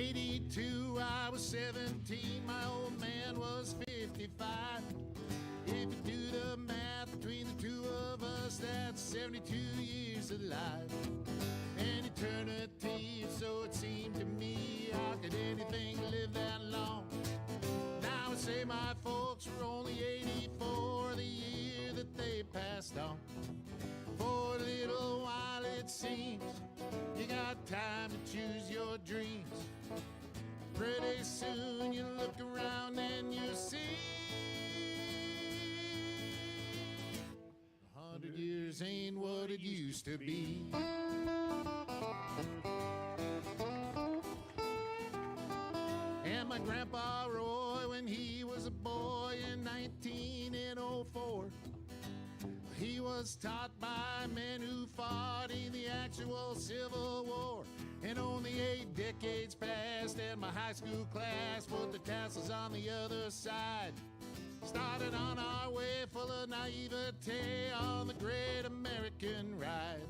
'82, I was 17, my old man was 55. If you do the math between the two of us, that's 72 years alive. An eternity, so it seemed to me. How could anything live that long? Now I say my folks were only 84 the year that they passed on. For a little while it seems you got time to choose your dreams. Pretty soon you look around and you see 100 years ain't what it used to be. And my grandpa Roy, when he was a boy in 1904, he was taught by men who fought in the actual Civil War. And only 8 decades passed and my high school class put the tassels on the other side. Started on our way full of naivete on the great American ride.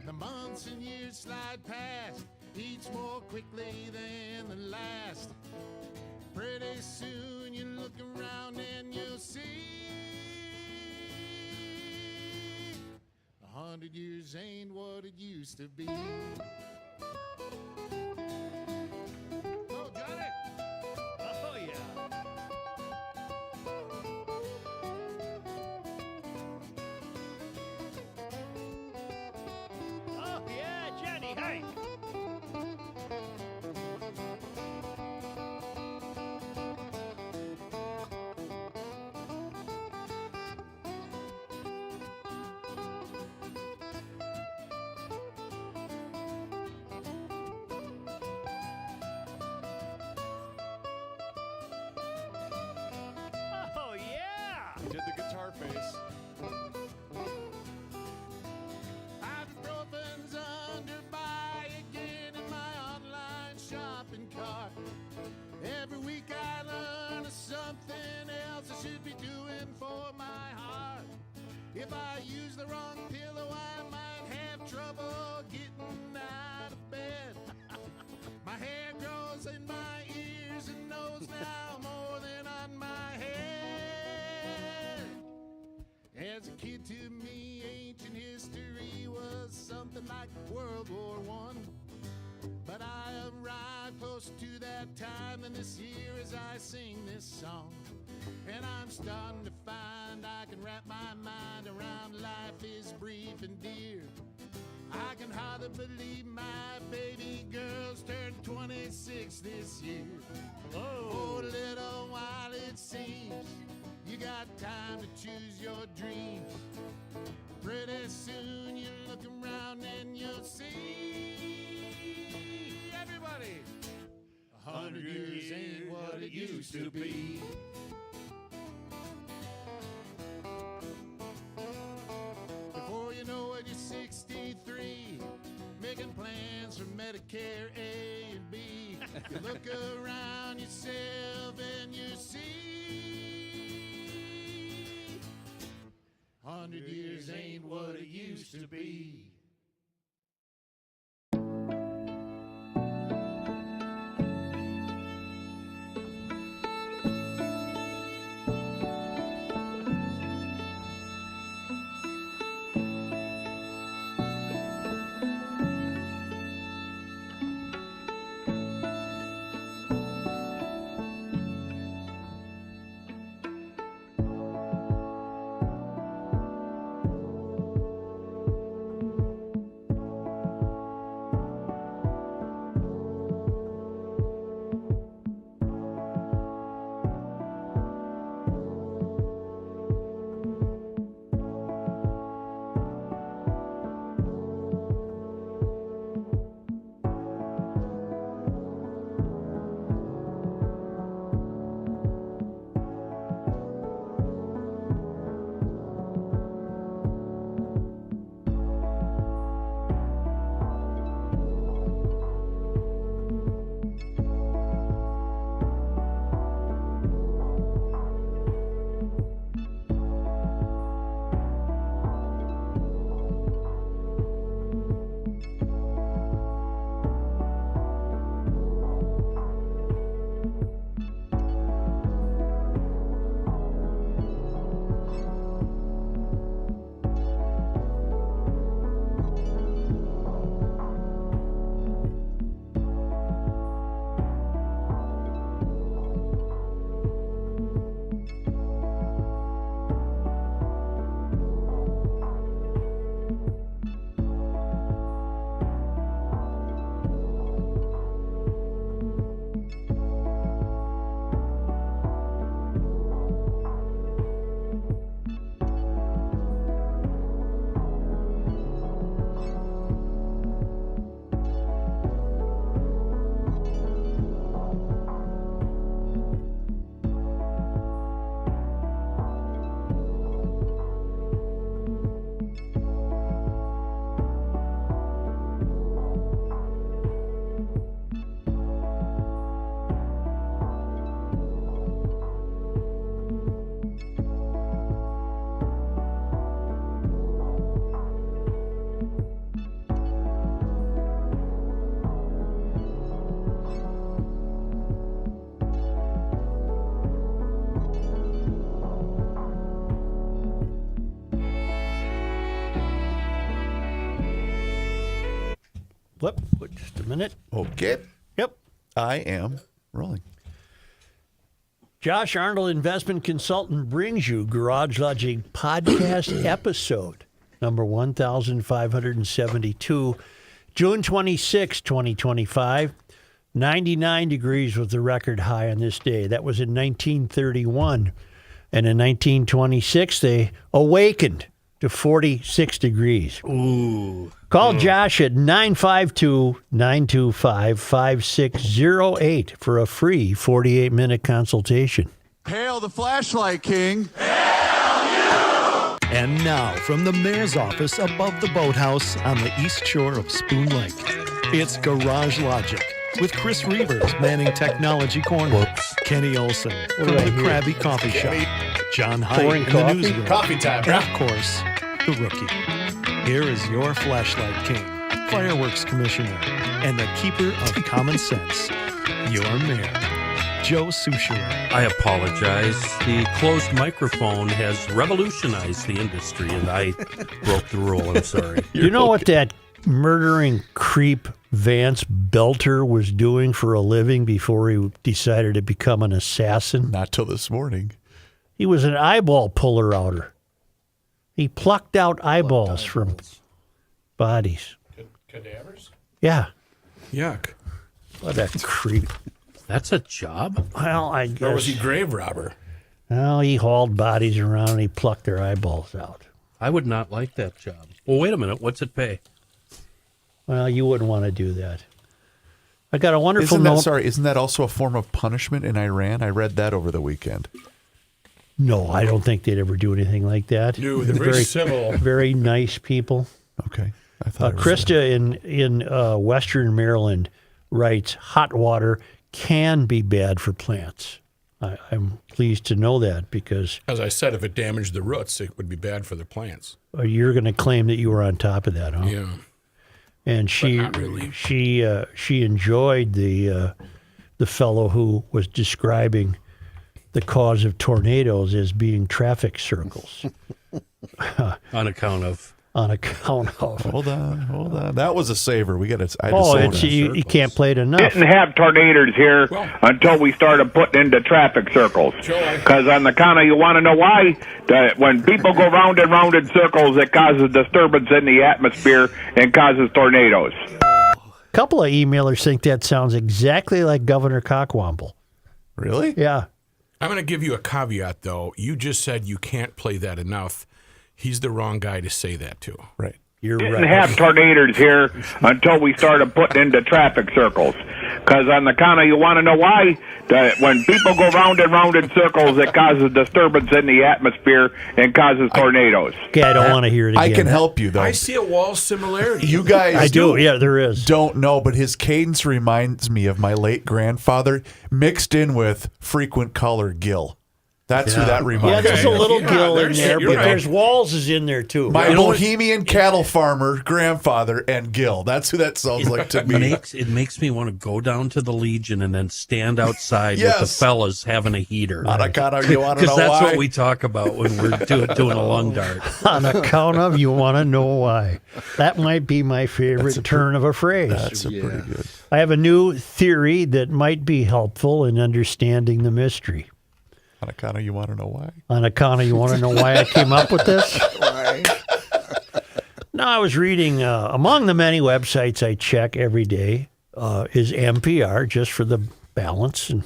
The months and years slide past, each more quickly than the last. Pretty soon you look around and you'll see 100 years ain't what it used to be. Oh, got it! Oh, yeah. Oh, yeah, Johnny, hey! Oh, yeah! He did the guitar face. Ibuprofen's under buy again in my online shopping cart. Every week I learn of something else I should be doing for my heart. If I use the wrong pillow, I might have trouble getting out of bed. My hair grows in my ears and nose now more than on my head. As a kid, to me, ancient history was something like World War I. But I arrived close to that time than this year as I sing this song. And I'm starting to find I can wrap my mind around life is brief and dear. I can hardly believe my baby girl's turned 26 this year. For a little while it seems you got time to choose your dreams. Pretty soon you look around and you'll see everybody 100 years ain't what it used to be. Before you know it, you're 63, making plans for Medicare A and B. You look around yourself and you see 100 years ain't what it used to be. Whoop, just a minute. Okay. Yep. I am rolling. Josh Arnold, investment consultant, brings you Garage Logic podcast episode number 1572, June 26, 2025. 99 degrees was the record high on this day. That was in 1931. And in 1926, they awakened to 46 degrees. Ooh. Call Josh at 952-925-5608 for a free 48-minute consultation. Hail the flashlight king. And now, from the mayor's office above the boathouse on the east shore of Spoon Lake, it's Garage Logic with Chris Reavers manning Technology Corner, Kenny Olson from the Krabby Coffee Shop, John Hyde in the newsroom, Coffee time, and of course, the rookie. Here is your Flashlight King, Fireworks Commissioner, and the Keeper of Common Sense, your mayor, Joe Souchere. I apologize. The closed microphone has revolutionized the industry, and I broke the rule. I'm sorry. You know what that murdering creep Vance Belter was doing for a living before he decided to become an assassin? Not till this morning. He was an eyeball puller outer. He plucked out eyeballs from bodies. Cadavers? Yeah. Yuck. What a creep. That's a job? Well, I Or was guess. he grave robber? Well, he hauled bodies around and he plucked their eyeballs out. I would not like that job. Well, wait a minute. What's it pay? Well, you wouldn't want to do that. I got a wonderful note. Isn't that also a form of punishment in Iran? I read that over the weekend. No, I don't think they'd ever do anything like that. No, they're very civil. Very nice people. Okay. I thought it was Krista in Western Maryland writes, hot water can be bad for plants. I'm pleased to know that because As I said, if it damaged the roots, it would be bad for the plants. you're going to claim that you were on top of that, huh? Yeah. And she not really. she enjoyed the fellow who was describing the cause of tornadoes as being traffic circles On account of. on account of. Hold on. That was a saver. We got to. You can't play it enough. Didn't have tornadoes here until we started putting into traffic circles. Because on the count of, you want to know why? When people go round and round in circles, it causes disturbance in the atmosphere and causes tornadoes. A couple of emailers think that sounds exactly like Governor Cockwomble. Really? Yeah. I'm going to give you a caveat, though. You just said you can't play that enough. He's the wrong guy to say that to. Right. You're Didn't right. have tornadoes here until we started putting into traffic circles. Because on the count of, you want to know why? When people go round and round in circles, it causes disturbance in the atmosphere and causes tornadoes. Okay, I don't want to hear it again. I can help you, though. I see a wall similarity. You guys I do. Yeah, there is. don't know, but his cadence reminds me of my late grandfather mixed in with frequent color Gil. That's who that Yeah, reminds there's me a of. little Gill in there's- there, you're but right. there's Walls is in there too. My Bohemian cattle farmer grandfather and Gil. That's who that sounds like to me. It makes me want to go down to the Legion and then stand outside with the Yes. fellas having a heater. On account of, you want to know Because that's why? what we talk about when we're doing a lung dart. On account of, you want to know why. That might be my favorite turn of a phrase. That's a pretty good. I have a new theory that might be helpful in understanding the mystery. On account of, you want to know why? On account of, you want to know why I came up with this? No, I was reading, among the many websites I check every day is NPR, just for the balance and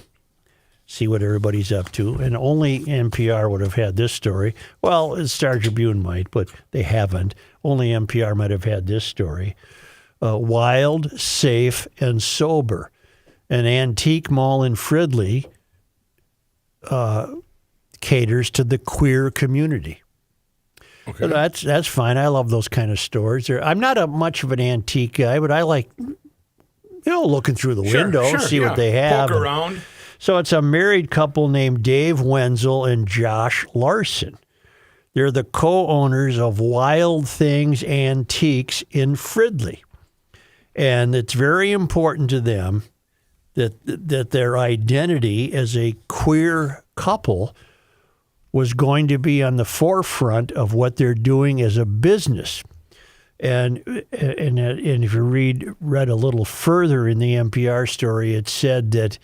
see what everybody's up to. And only NPR would have had this story. Well, the Star Tribune might, but they haven't. Only NPR might have had this story. Wild, safe, and sober. An antique mall in Fridley caters to the queer community. Okay. That's fine. I love those kind of stores. I'm not much of an antique guy, but I like, looking through the window, see what they have. Poke around. So it's a married couple named Dave Wenzel and Josh Larson. They're the co-owners of Wild Things Antiques in Fridley. And it's very important to them that their identity as a queer couple was going to be on the forefront of what they're doing as a business. And if you read a little further in the NPR story, it said that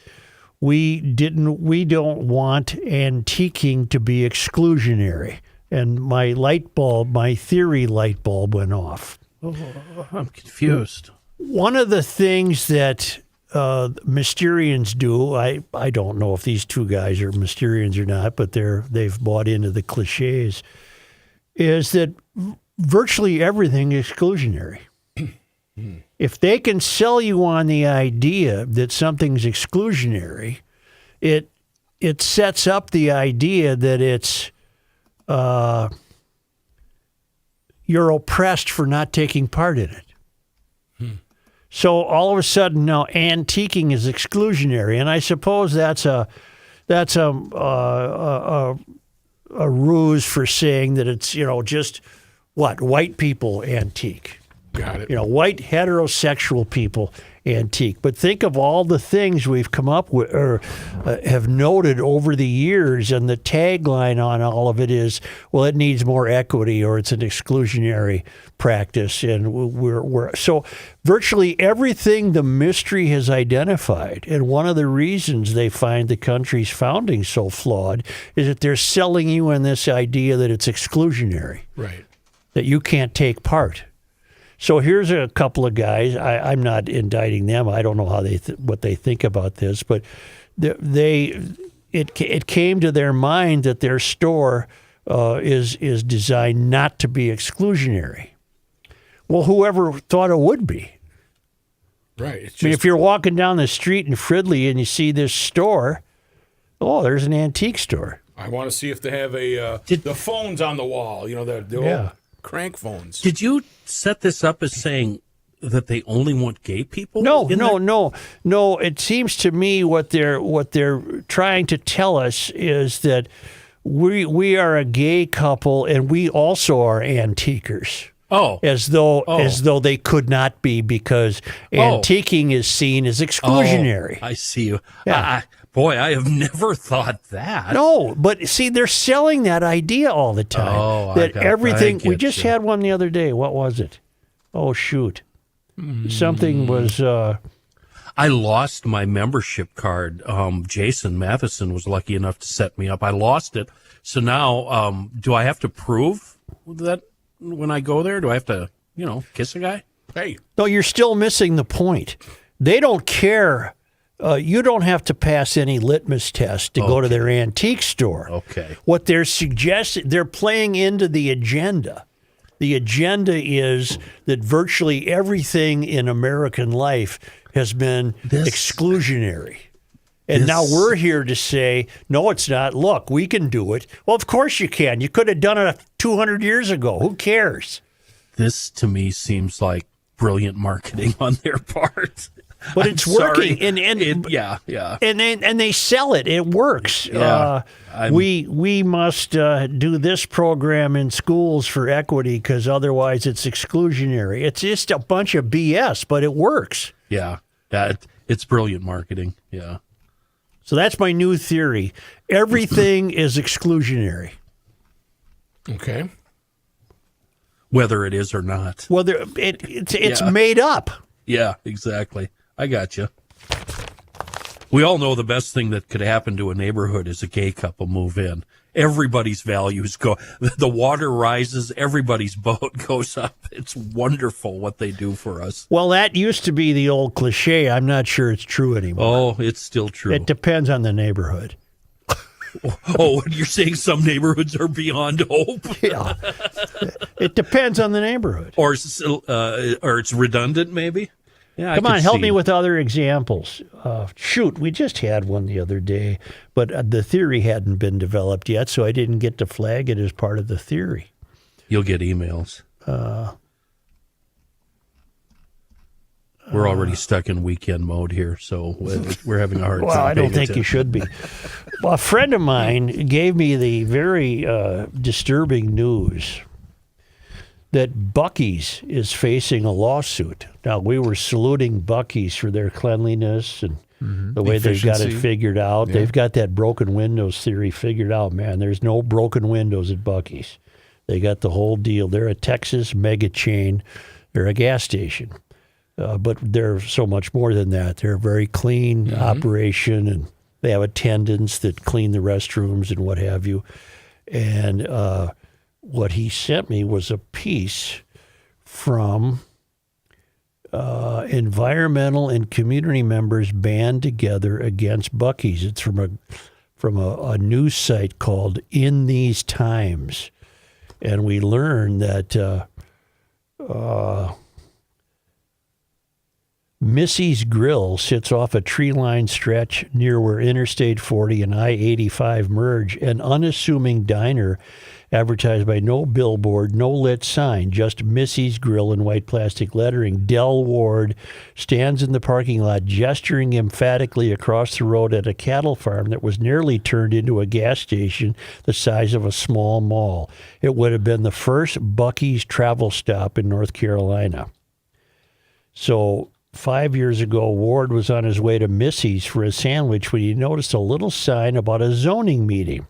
we don't want antiquing to be exclusionary. And my theory light bulb went off. Oh, I'm confused. One of the things that Mysterians do, I don't know if these two guys are Mysterians or not, but they've bought into the cliches, is that virtually everything is exclusionary. If they can sell you on the idea that something's exclusionary, it sets up the idea that it's you're oppressed for not taking part in it. So all of a sudden now antiquing is exclusionary, and I suppose that's a ruse for saying that it's just white people antique. Got it. White heterosexual people antique. But think of all the things we've come up with or have noted over the years, and the tagline on all of it is, well, it needs more equity, or it's an exclusionary practice. And we're so virtually everything the mystery has identified, and one of the reasons they find the country's founding so flawed is that they're selling you on this idea that it's exclusionary, Right. that you can't take part. So here's a couple of guys. I'm not indicting them. I don't know how what they think about this, but it came to their mind that their store is designed not to be exclusionary. Well, whoever thought it would be? Right. It's I mean, just, if you're walking down the street in Fridley and you see this store, there's an antique store. I want to see if they have the phones on the wall. The old crank phones. Did you set this up as saying that they only want gay people? No. It seems to me what they're trying to tell us is that we are a gay couple and we also are antiquers. Oh, as though they could not be, because antiquing is seen as exclusionary. I see you. Yeah. Boy, I have never thought that. No, but see, they're selling that idea all the time. Everything. We just had one the other day. What was it? Oh, shoot. Something was. I lost my membership card. Jason Matheson was lucky enough to set me up. I lost it. So now, do I have to prove that when I go there? Do I have to, kiss a guy? Hey. No, you're still missing the point. They don't care. You don't have to pass any litmus test to go to their antique store. Okay. What they're suggesting, they're playing into the agenda. The agenda is that virtually everything in American life has been exclusionary. And now we're here to say, no, it's not. Look, we can do it. Well, of course you can. You could have done it 200 years ago. Who cares? This, to me, seems like brilliant marketing on their part. But it's working, and they sell it. It works. Yeah, we must do this program in schools for equity because otherwise it's exclusionary. It's just a bunch of BS, but it works. Yeah, it's brilliant marketing. Yeah. So that's my new theory. Everything is exclusionary. Okay. Whether it is or not. Whether it's made up. Yeah, exactly. I got you. We all know the best thing that could happen to a neighborhood is a gay couple move in. Everybody's values go, the water rises, everybody's boat goes up. It's wonderful what they do for us. Well, that used to be the old cliche. I'm not sure it's true anymore. Oh, it's still true. It depends on the neighborhood. Oh, you're saying some neighborhoods are beyond hope? Yeah. It depends on the neighborhood. Or it's redundant, maybe? Yeah, Come on, help me with other examples. Shoot, we just had one the other day, but the theory hadn't been developed yet, so I didn't get to flag it as part of the theory. You'll get emails. We're already stuck in weekend mode here, so we're having a hard time. Well, I don't think you should be. Well, a friend of mine gave me the very disturbing news that Buc-ee's is facing a lawsuit. Now, we were saluting Buc-ee's for their cleanliness and the way they've got it figured out. Yeah. They've got that broken windows theory figured out, man. There's no broken windows at Buc-ee's. They got the whole deal. They're a Texas mega chain. They're a gas station. But they're so much more than that. They're a very clean operation, and they have attendants that clean the restrooms and what have you. And what he sent me was a piece from environmental and community members band together against Buc-ee's. It's from a news site called In These Times. And we learned that Missy's Grill sits off a tree-lined stretch near where Interstate 40 and I-85 merge, an unassuming diner advertised by no billboard, no lit sign, just Missy's Grill in white plastic lettering. Del Ward stands in the parking lot gesturing emphatically across the road at a cattle farm that was nearly turned into a gas station the size of a small mall. It would have been the first Buc-ee's travel stop in North Carolina. So 5 years ago, Ward was on his way to Missy's for a sandwich when he noticed a little sign about a zoning meeting.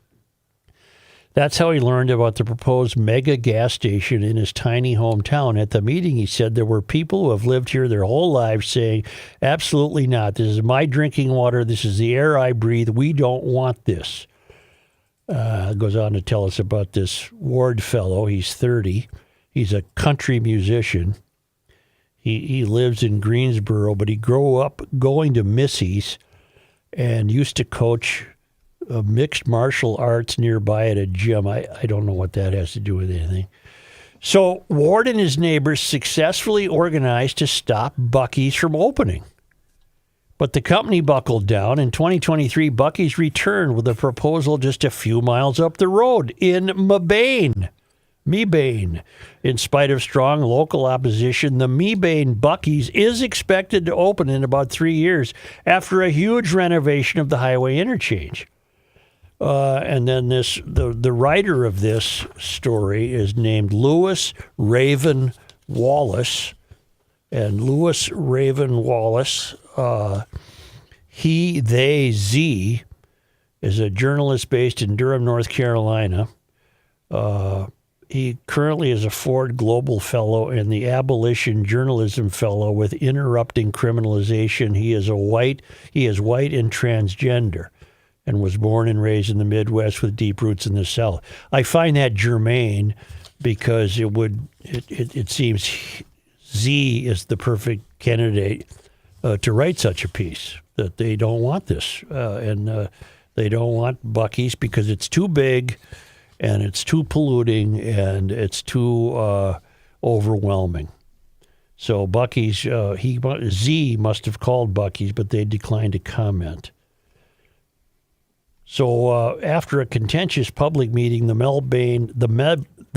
That's how he learned about the proposed mega gas station in his tiny hometown. At the meeting, he said there were people who have lived here their whole lives saying, absolutely not. This is my drinking water. This is the air I breathe. We don't want this. Goes on to tell us about this Ward fellow. He's 30. He's a country musician. He lives in Greensboro, but he grew up going to Missy's and used to coach mixed martial arts nearby at a gym. I don't know what that has to do with anything. So Ward and his neighbors successfully organized to stop Buc-ee's from opening. But the company buckled down. In 2023, Buc-ee's returned with a proposal just a few miles up the road in Mebane. In spite of strong local opposition, the Mebane Buc-ee's is expected to open in about 3 years after a huge renovation of the highway interchange. And then the writer of this story is named Lewis Raven Wallace. And Lewis Raven Wallace, Z, is a journalist based in Durham, North Carolina. He currently is a Ford Global Fellow and the Abolition Journalism Fellow with Interrupting Criminalization. He is white and transgender, and was born and raised in the Midwest with deep roots in the South. I find that germane because it seems Z is the perfect candidate to write such a piece, that they don't want this. And they don't want Buc-ee's because it's too big and it's too polluting and it's too overwhelming. So Buc-ee's, Z must have called Buc-ee's, but they declined to comment. So after a contentious public meeting, the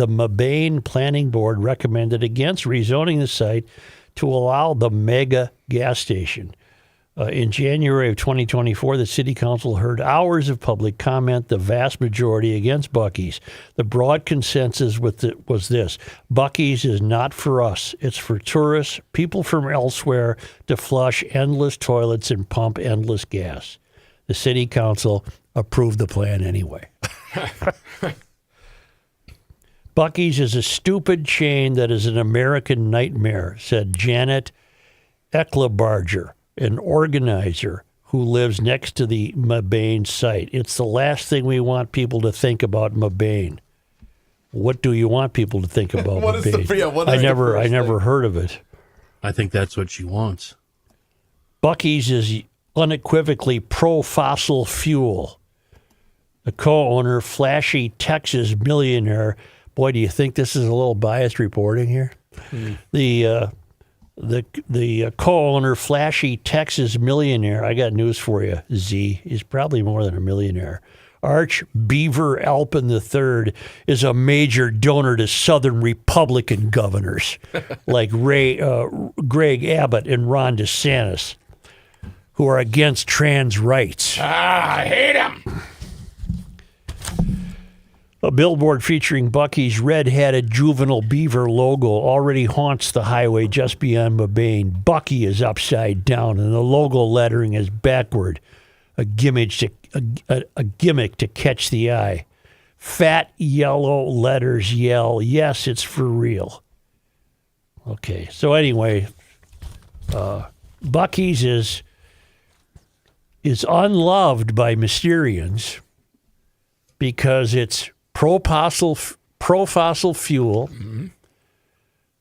Mebane Planning Board recommended against rezoning the site to allow the mega gas station. In January of 2024, the City Council heard hours of public comment, the vast majority against Buc-ee's. The broad consensus was this: Buc-ee's is not for us. It's for tourists, people from elsewhere, to flush endless toilets and pump endless gas. The City Council approved the plan anyway. Buc-ee's is a stupid chain that is an American nightmare, said Janet Ecklebarger, an organizer who lives next to the Mebane site. It's the last thing we want people to think about Mebane. What do you want people to think about Mebane? I never heard of it. I think that's what she wants. Buc-ee's is unequivocally pro-fossil fuel. The co-owner, flashy Texas millionaire. Boy, do you think this is a little biased reporting here? The co-owner, flashy Texas millionaire, I got news for you, Z, he's probably more than a millionaire. Arch Beaver Alpin III is a major donor to Southern Republican governors like Greg Abbott and Ron DeSantis, who are against trans rights. I hate him. A billboard featuring Buc-ee's red-hatted juvenile beaver logo already haunts the highway just beyond Mebane. Buc-ee is upside down, and the logo lettering is backward, a gimmick to catch the eye. Fat yellow letters yell, yes, it's for real. Okay, so anyway, Buc-ee's is unloved by Mysterians because it's pro-fossil fuel. Mm-hmm.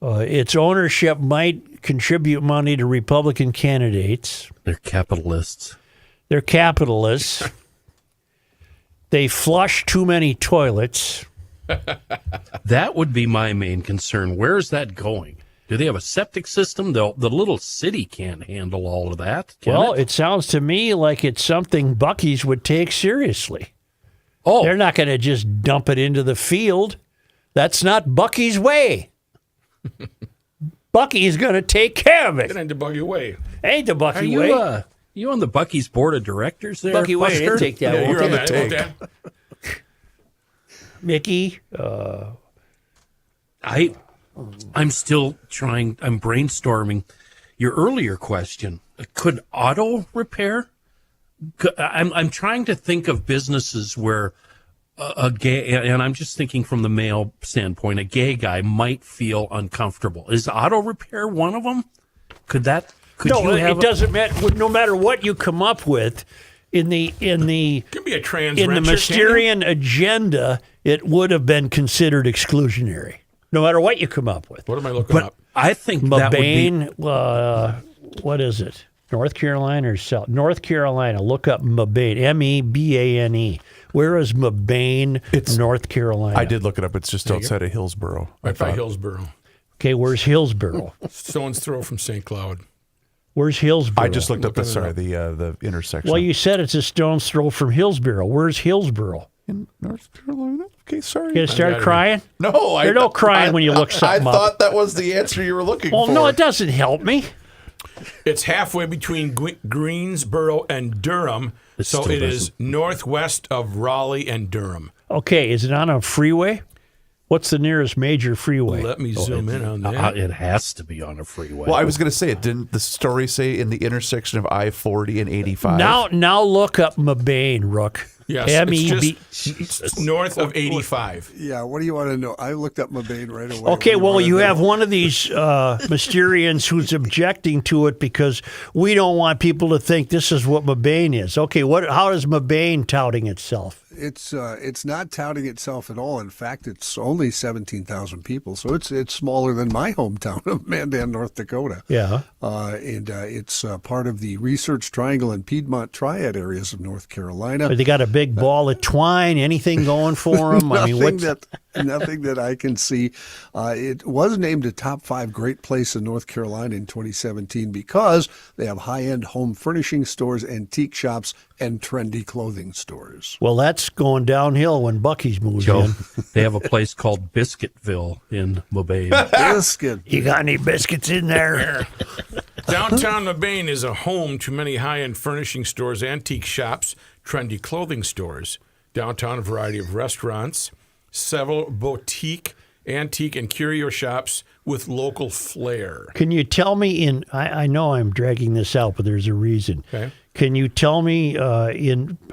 Its ownership might contribute money to Republican candidates. They're capitalists. They're capitalists. They flush too many toilets. That would be my main concern. Where is that going? Do they have a septic system? The little city can't handle all of that. Well, it sounds to me like it's something Buc-ee's would take seriously. Oh, They're not going to just dump it into the field. That's not Buc-ee's way. Buc-ee's going to take care of it. It ain't the Buc-ee way. Ain't the are Buc-ee you way. you on the Buc-ee's board of directors there? Buc-ee way didn't Buster? take that. Yeah, won't you're on they? that. take. Okay. Mickey, I'm still trying. I'm brainstorming. Your earlier question: could auto repair? I'm trying to think of businesses where a gay, and I'm just thinking from the male standpoint, a gay guy might feel uncomfortable. Is auto repair one of them? Could that? Could no, you have it doesn't matter. No matter what you come up with in the Could be a trans in the rancher, Mysterian agenda, it would have been considered exclusionary. No matter what you come up with. What am I looking But up? I think that would be. Mebane, what is it? North Carolina or South? North Carolina. Look up Mebane. Mebane. Where is Mebane, North Carolina? I did look it up. It's just outside of Hillsboro. Right by Hillsboro. Okay, where's Hillsboro? Stone's throw from St. Cloud. Where's Hillsboro? I just looked up the intersection. Well, you said it's a stone's throw from Hillsboro. Where's Hillsboro? in North Carolina. Okay, sorry. You gonna start crying? No, There's no crying when you look something I up. thought that was the answer you were looking Well, for. no, it doesn't help me. It's halfway between Greensboro and Durham, so still it is northwest of Raleigh and Durham. Okay, is it on a freeway? What's the nearest major freeway? Let me zoom in on that. It has to be on a freeway. Well, I was going to say it. Didn't the story say in the intersection of I-40 and 85? Now look up Mebane, Rook. Yes, M-E-B. it's north of 85. Yeah, what do you want to know? I looked up Mebane right away. Okay, What do well, wanna you know? have one of these Mysterians who's objecting to it because we don't want people to think this is what Mebane is. Okay, how is Mebane touting itself? It's not touting itself at all. In fact, it's only 17,000 people, so it's smaller than my hometown of Mandan, North Dakota. Yeah. And it's part of the Research Triangle and Piedmont Triad areas of North Carolina. They got a big ball of twine, anything going for them? Nothing that I can see. It was named a top 5 great place in North Carolina in 2017 because they have high-end home furnishing stores, antique shops, and trendy clothing stores. Well, that's going downhill when Buc-ee's moves Joe, in. they have a place called Biscuitville in Mebane. Biscuit. You got any biscuits in there? Downtown Mebane is a home to many high-end furnishing stores, antique shops, trendy clothing stores. Downtown, a variety of restaurants, several boutique, antique, and curio shops with local flair. Can you tell me I know I'm dragging this out, but there's a reason. Okay. Can you tell me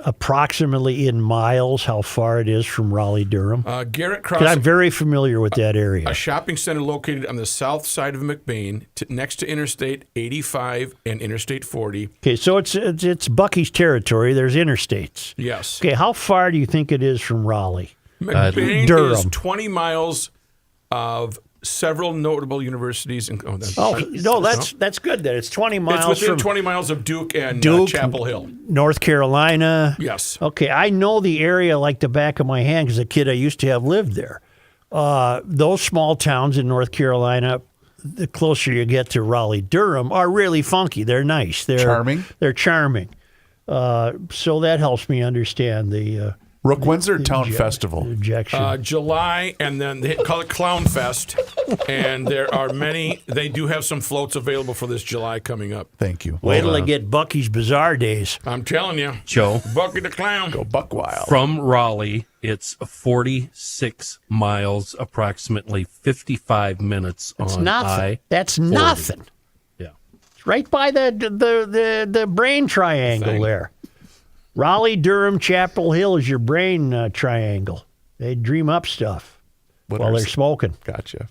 approximately in miles how far it is from Raleigh-Durham? Garrett 'Cause Crossing, I'm very familiar with that area. a shopping center located on the south side of McBain, next to Interstate 85 and Interstate 40. Okay, so it's Buc-ee's territory. There's interstates. Yes. Okay, how far do you think it is from Raleigh? McBain is Durham. 20 miles of several notable universities. That's good then. It's 20 It's miles within from 20 miles of Duke and Duke, Chapel Hill. North Carolina. Yes. Okay, I know the area like the back of my hand because a kid I used to have lived there. Those small towns in North Carolina, the closer you get to Raleigh-Durham, are really funky. They're nice. They're Charming? They're charming. So that helps me understand the Rook, when's their town festival? objection. July, and then they call it Clown Fest. And there are many. They do have some floats available for this July coming up. Thank you. Wait till they get Buc-ee's Bazaar Days. I'm telling you, Joe, Buc-ee the Clown. Go Buck Wild. from Raleigh, it's 46 miles, approximately 55 minutes That's on nothing. That's nothing. Yeah. It's right by the brain triangle there. Raleigh, Durham, Chapel Hill is your brain triangle. They dream up stuff What while are they're smoking. Gotcha.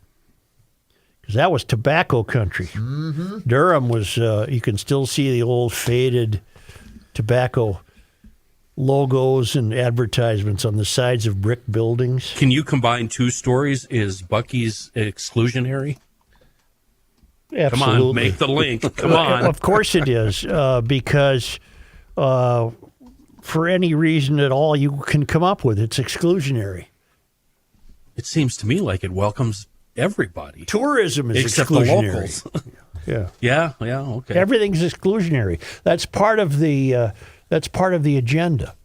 Because that was tobacco country. Mm-hmm. Durham was, you can still see the old faded tobacco logos and advertisements on the sides of brick buildings. Can you combine two stories? Is Buc-ee's exclusionary? Absolutely. Come on, make the link. Come on. Of course it is, because for any reason at all you can come up with, it's exclusionary. It seems to me like it welcomes everybody. Tourism is except exclusionary. the locals. Yeah. Yeah, okay. Everything's exclusionary. That's part of the agenda.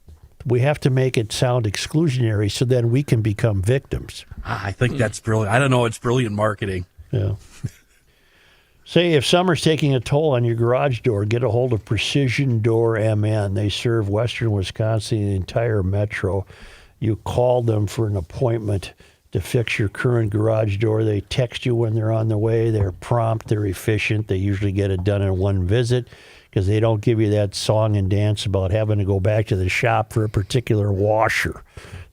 We have to make it sound exclusionary so then we can become victims. I think that's brilliant. I don't know. It's brilliant marketing. Yeah. Say if summer's taking a toll on your garage door, get a hold of Precision Door MN. They serve western Wisconsin and the entire metro. You call them for an appointment to fix your current garage door. They text you when they're on the way. They're prompt. They're efficient. They usually get it done in one visit because they don't give you that song and dance about having to go back to the shop for a particular washer.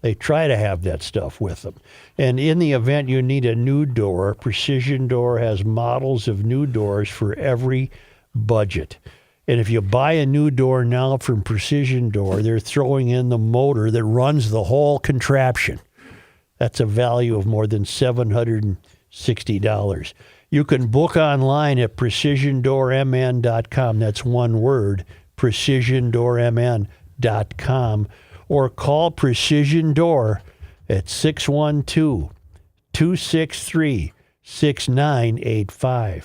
They try to have that stuff with them. And in the event you need a new door, Precision Door has models of new doors for every budget. And if you buy a new door now from Precision Door, they're throwing in the motor that runs the whole contraption. That's a value of more than $760. You can book online at precisiondoormn.com. That's one word, precisiondoormn.com. Or call Precision Door at 612-263-6985.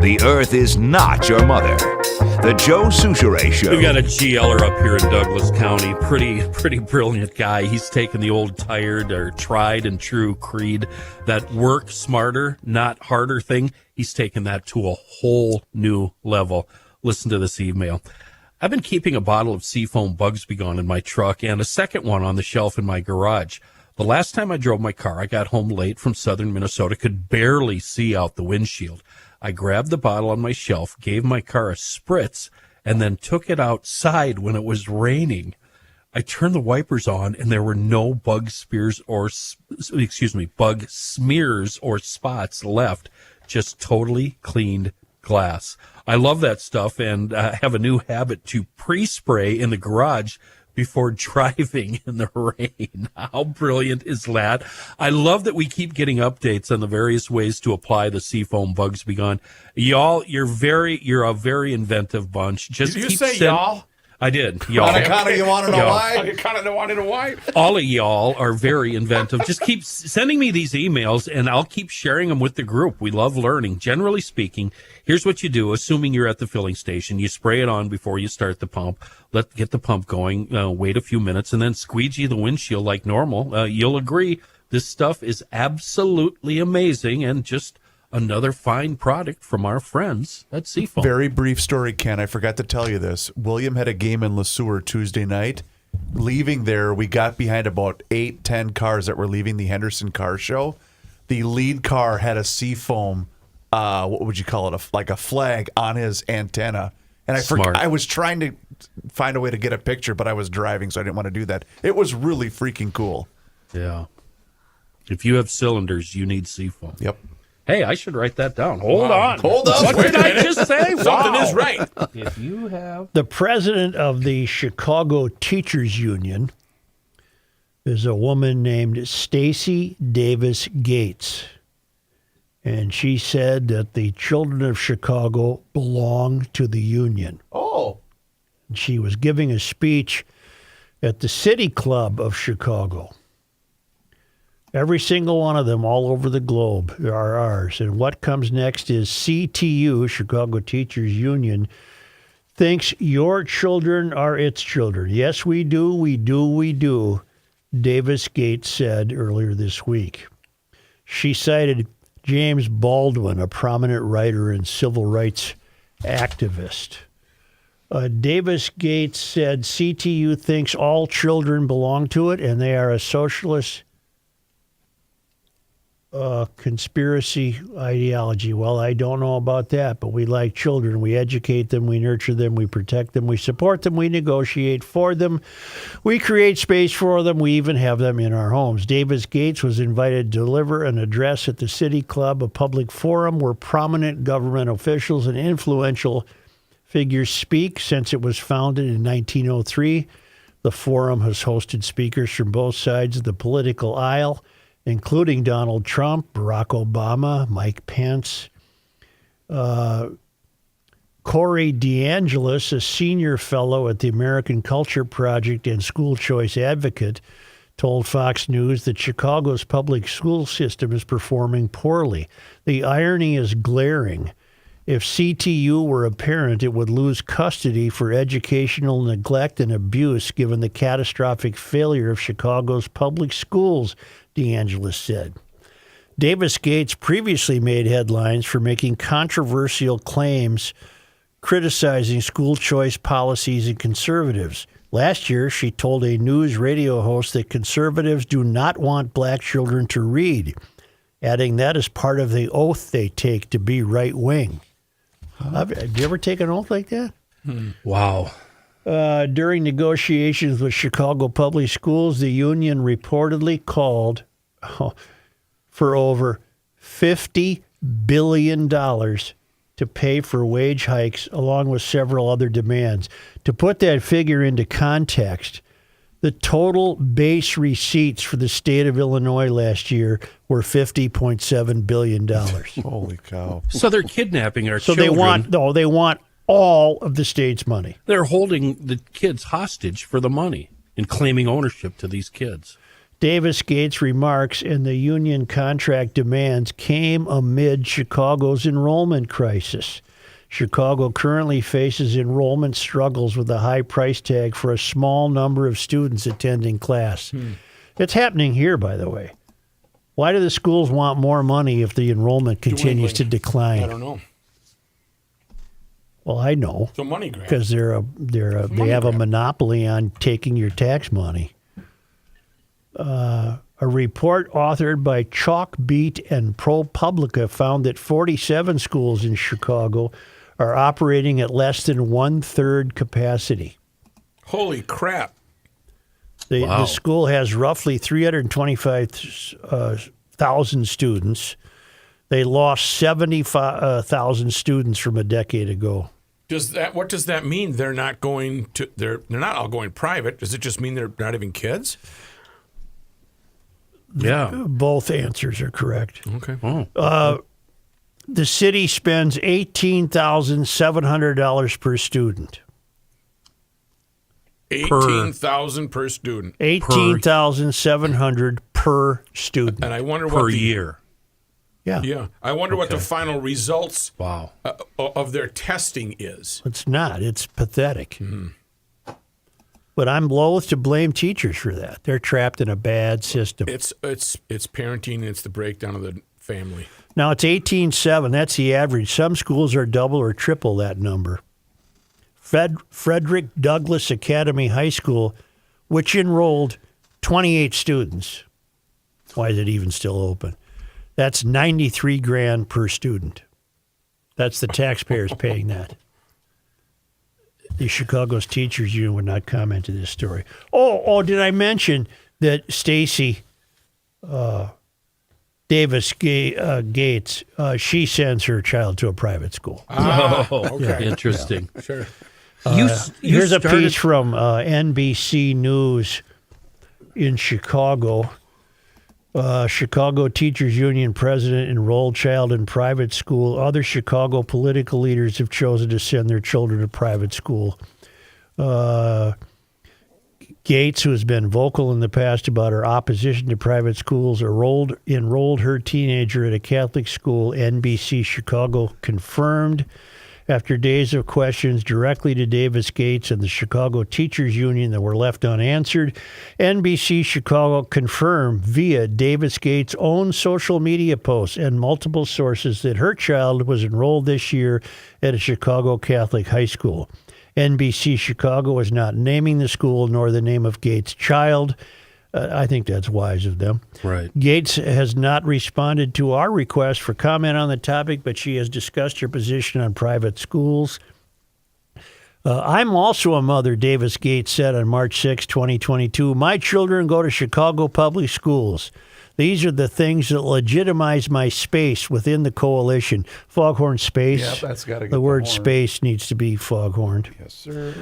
The Earth is not your mother. The Joe Souchere Show. We've got a GLer up here in Douglas County. Pretty brilliant guy. He's taken the old tried and true creed, that work smarter, not harder thing. He's taken that to a whole new level. Listen to this email. I've been keeping a bottle of Seafoam Bugsby Gone in my truck and a second one on the shelf in my garage. The last time I drove my car, I got home late from southern Minnesota, could barely see out the windshield. I grabbed the bottle on my shelf, gave my car a spritz, and then took it outside when it was raining. I turned the wipers on, and there were no bug smears or spots left, just totally cleaned glass. I love that stuff and have a new habit to pre-spray in the garage before driving in the rain. How brilliant is that? I love that we keep getting updates on the various ways to apply the Seafoam Bugsby Gone. Y'all, you're a very inventive bunch. Just Did you keep say y'all? I did. Y'all. You want to know why? I kind of want to know why. All of y'all are very inventive. Just keep sending me these emails, and I'll keep sharing them with the group. We love learning. Generally speaking, here's what you do. Assuming you're at the filling station, you spray it on before you start the pump. Get the pump going. Wait a few minutes, and then squeegee the windshield like normal. You'll agree this stuff is absolutely amazing, and just another fine product from our friends at Seafoam. Very brief story, Ken. I forgot to tell you this. William had a game in Le Sueur Tuesday night. Leaving there, we got behind about 8-10 cars that were leaving the Henderson Car Show. The lead car had a Seafoam, what would you call it, like a flag on his antenna. And I was trying to find a way to get a picture, but I was driving, so I didn't want to do that. It was really freaking cool. Yeah. If you have cylinders, you need Seafoam. Yep. Hey, I should write that down. Hold on. What did I just say? Something is right. If you have... The president of the Chicago Teachers Union is a woman named Stacy Davis Gates. And she said that the children of Chicago belong to the union. Oh. She was giving a speech at the City Club of Chicago. Every single one of them all over the globe are ours. And what comes next is CTU, Chicago Teachers Union, thinks your children are its children. Yes, we do, we do, Davis Gates said earlier this week. She cited James Baldwin, a prominent writer and civil rights activist. Davis Gates said CTU thinks all children belong to it, and they are a socialist conspiracy ideology. Well, I don't know about that, but we like children. We educate them, we nurture them, we protect them, we support them, we negotiate for them, we create space for them, we even have them in our homes. Davis Gates was invited to deliver an address at the City Club, a public forum where prominent government officials and influential figures speak. Since it was founded in 1903, the forum has hosted speakers from both sides of the political aisle, including Donald Trump, Barack Obama, Mike Pence. Corey DeAngelis, a senior fellow at the American Culture Project and school choice advocate, told Fox News that Chicago's public school system is performing poorly. The irony is glaring. If CTU were a parent, it would lose custody for educational neglect and abuse given the catastrophic failure of Chicago's public schools, DeAngelis said. Davis Gates previously made headlines for making controversial claims criticizing school choice policies and conservatives. Last year, she told a news radio host that conservatives do not want black children to read, adding that is part of the oath they take to be right-wing. Have you ever taken an oath like that? Wow. During negotiations with Chicago Public Schools, the union reportedly called for over $50 billion to pay for wage hikes, along with several other demands. To put that figure into context, the total base receipts for the state of Illinois last year were $50.7 billion. Holy cow. So they're kidnapping our So children. they want all of the state's money. They're holding the kids hostage for the money and claiming ownership to these kids. Davis Gates' remarks and the union contract demands came amid Chicago's enrollment crisis. Chicago currently faces enrollment struggles with a high price tag for a small number of students attending class. It's happening here, by the way. Why do the schools want more money if the enrollment continues to decline? I don't know. Well, I know. So money grab. Because they have a monopoly on taking your tax money. A report authored by Chalkbeat and ProPublica found that 47 schools in Chicago are operating at less than 1/3 capacity. Holy crap. The school has roughly 325,000 students. They lost 70,000 students from a decade ago. What does that mean? They're not all going private. Does it just mean they're not having kids? Yeah. Both answers are correct. Okay. The city spends $18,700 per student. $18,000 per student. $18,700 per student. And I wonder per year. Yeah. I wonder what the final results Wow. Of their testing is. It's not. It's pathetic. But I'm loath to blame teachers for that. They're trapped in a bad system. It's parenting and it's the breakdown of the family. Now, it's 18.7. That's the average. Some schools are double or triple that number. Frederick Douglass Academy High School, which enrolled 28 students. Why is it even still open? That's $93,000 per student. That's the taxpayers paying that. The Chicago's Teachers Union would not comment to this story. Oh, did I mention that Stacy Davis Gates, she sends her child to a private school. Okay. Interesting. Yeah. Sure. Here's a piece from NBC News in Chicago. Chicago Teachers Union president enrolled child in private school. Other Chicago political leaders have chosen to send their children to private school. Gates, who has been vocal in the past about her opposition to private schools, enrolled her teenager at a Catholic school. NBC Chicago confirmed after days of questions directly to Davis Gates and the Chicago Teachers Union that were left unanswered. NBC Chicago confirmed via Davis Gates' own social media posts and multiple sources that her child was enrolled this year at a Chicago Catholic high school. NBC Chicago is not naming the school nor the name of Gates' child. I think that's wise of them. Right. Gates has not responded to our request for comment on the topic, but she has discussed her position on private schools. I'm also a mother, Davis Gates said on March 6, 2022. My children go to Chicago public schools. These are the things that legitimize my space within the coalition. Foghorn space. Yeah, that's got to get the word horn. space needs to be foghorned. Yes, sir.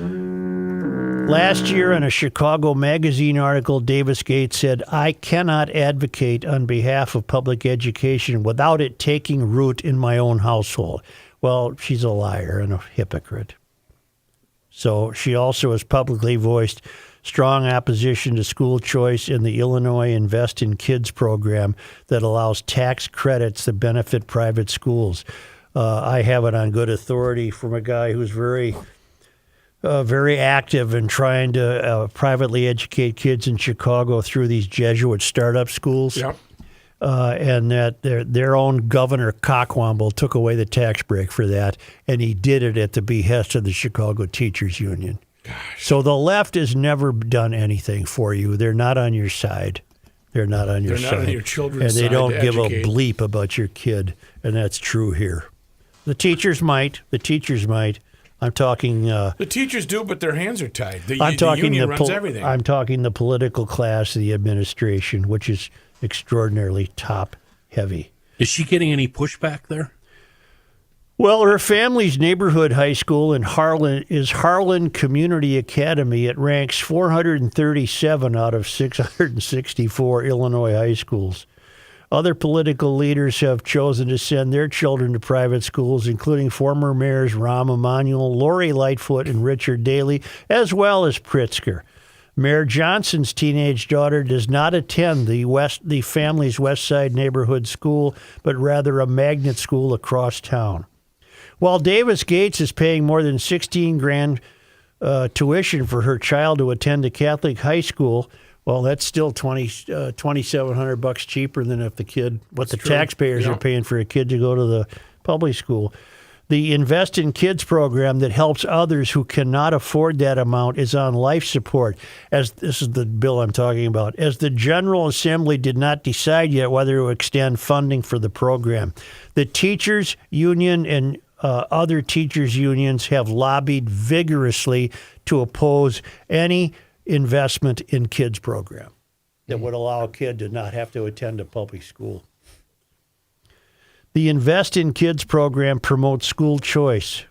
Last year, in a Chicago Magazine article, Davis Gates said, I cannot advocate on behalf of public education without it taking root in my own household. Well, she's a liar and a hypocrite. So she also has publicly voiced strong opposition to school choice in the Illinois Invest in Kids program that allows tax credits that benefit private schools. I have it on good authority from a guy who's very active in trying to privately educate kids in Chicago through these Jesuit startup schools. Yep. And that their own Governor Cockwomble took away the tax break for that, and he did it at the behest of the Chicago Teachers Union. Gosh. So the left has never done anything for you. They're not on your side. They're not on your side. They're not on your children's side. And they don't give educate. a bleep about your kid, and that's true here. The teachers might. I'm talking. The teachers do, but their hands are tied. The union runs everything. I'm talking the political class, the administration, which is extraordinarily top heavy. Is she getting any pushback there? Well, her family's neighborhood high school in Harlan is Harlan Community Academy. It ranks 437 out of 664 Illinois high schools. Other political leaders have chosen to send their children to private schools, including former mayors Rahm Emanuel, Lori Lightfoot, and Richard Daley, as well as Pritzker. Mayor Johnson's teenage daughter does not attend the family's West Side neighborhood school, but rather a magnet school across town. While Davis Gates is paying more than $16,000 tuition for her child to attend a Catholic high school, well, that's still $2,700 cheaper than if the taxpayers are paying for a kid to go to the public school. The Invest in Kids program that helps others who cannot afford that amount is on life support. As this is the bill I'm talking about. As the General Assembly did not decide yet whether to extend funding for the program, the teachers union and other teachers unions have lobbied vigorously to oppose any investment in kids program that would allow a kid to not have to attend a public school. The Invest in Kids program promotes school choice,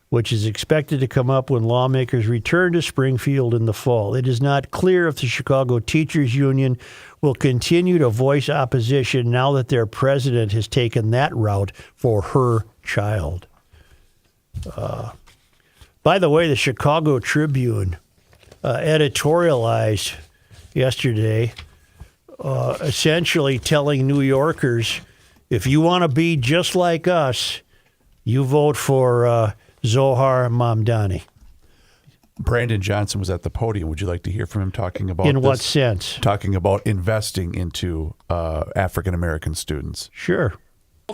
which is expected to come up when lawmakers return to Springfield in the fall. It is not clear if the Chicago Teachers Union will continue to voice opposition now that their president has taken that route for her child. By the way, the Chicago Tribune editorialized yesterday, essentially telling New Yorkers, if you want to be just like us, you vote for Zohar Mamdani. Brandon Johnson was at the podium. Would you like to hear from him talking about In what sense? Talking about investing into African-American students. Sure.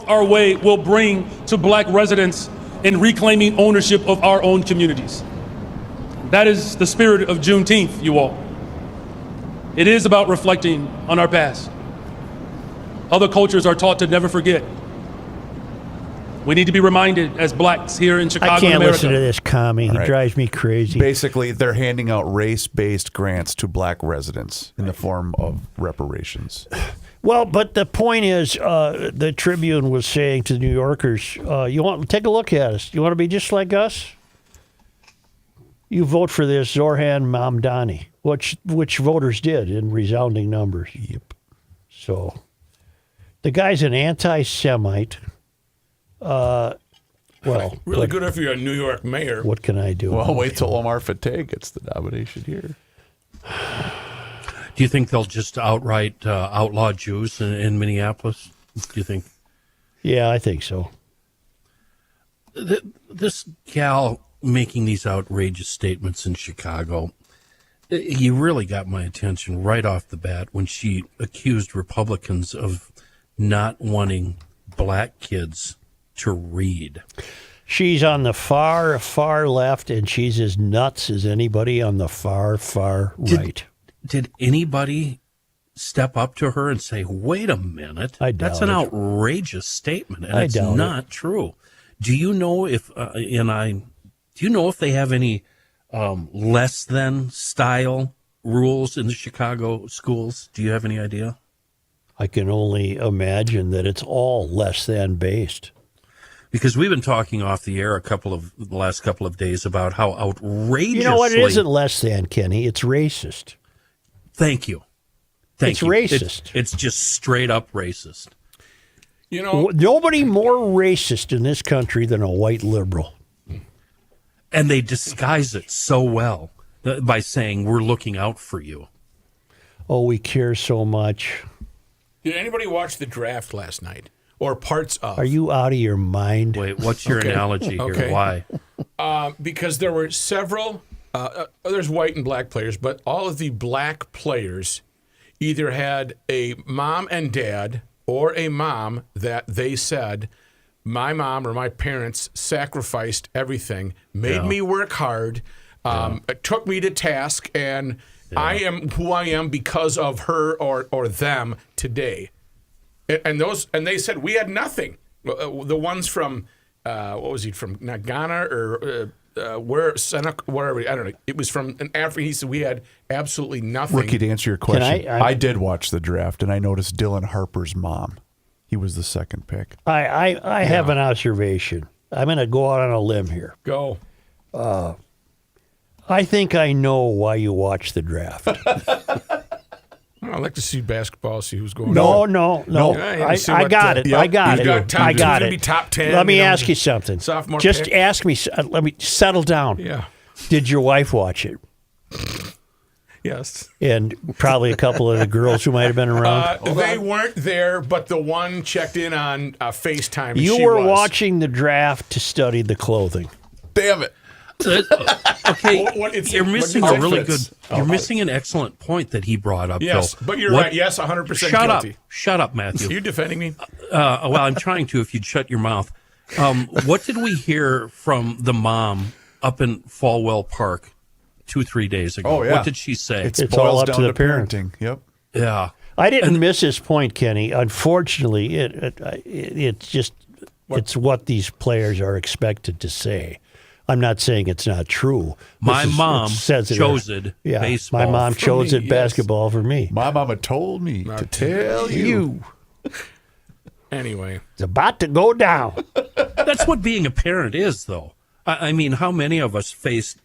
Our way will bring to black residents in reclaiming ownership of our own communities. That is the spirit of Juneteenth, you all. It is about reflecting on our past. Other cultures are taught to never forget. We need to be reminded as blacks here in Chicago, I can't America. listen to this commie. He drives me crazy. Basically, they're handing out race-based grants to black residents in the form of reparations. Well, but the point is, the Tribune was saying to New Yorkers, you want take a look at us. You want to be just like us? You vote for this Zohar Mamdani, which voters did in resounding numbers. Yep. So the guy's an anti-Semite. Well, really good if you're a New York mayor. What can I do? Well, wait till Omar Fateh gets the nomination here. Do you think they'll just outright outlaw Jews in Minneapolis? Do you think? Yeah, I think so. This gal making these outrageous statements in Chicago, he really got my attention right off the bat when she accused Republicans of not wanting black kids to read. She's on the far, far left, and she's as nuts as anybody on the far, far right. Did anybody step up to her and say, wait a minute, I doubt that's an it. outrageous statement, and I it's doubt not true. Do you know if do you know if they have any less than style rules in the Chicago schools? Do you have any idea? I can only imagine that it's all less than based. Because we've been talking off the air the last couple of days about how outrageously... You know what? It isn't less than, Kenny. It's racist. Thank you. It's racist. It's just straight up racist. You know, nobody more racist in this country than a white liberal. And they disguise it so well by saying, we're looking out for you. Oh, we care so much. Did anybody watch the draft last night? Or parts of? Are you out of your mind? Wait, what's your analogy here? Okay. Why? Because there were several, there's white and black players, but all of the black players either had a mom and dad or a mom that they said, my mom or my parents sacrificed everything, made me work hard, took me to task, and I am who I am because of her or them today. And they said we had nothing. The ones from what was he from? Not Ghana or wherever, I don't know. It was from an African. He said we had absolutely nothing. Ricky, to answer your question, I did watch the draft, and I noticed Dylan Harper's mom. He was the second pick. I have an observation. I'm going to go out on a limb here. Go. I think I know why you watch the draft. I'd like to see basketball, see who's going No. Yeah, I got it. I got it. I got Be it. top 10. Let me ask you something. Sophomore Just pick. ask me. Let me settle down. Yeah. Did your wife watch it? Yes. And probably a couple of the girls who might have been around. They weren't there, but the one checked in on FaceTime. And You she were was. watching the draft to study the clothing. Damn it. Okay, you're what missing do you a really outfits? good. You're missing an excellent point that he brought up. Yes, though. but you're right. Yes, 100% Shut guilty. up. Shut up, Matthew. Are you defending me? Well, I'm trying to. If you'd shut your mouth. What did we hear from the mom up in Falwell Park 2-3 days ago? Oh, yeah. What did she say? It's all up to the parent. parenting. Yep. Yeah. I didn't miss this point, Kenny. Unfortunately, it's just it's what these players are expected to say. I'm not saying it's not true. My mom says chose it. Yeah, baseball my mom for chose me, it yes. basketball for me. My mama told me to tell you. Anyway. It's about to go down. That's what being a parent is, though. I mean, how many of us face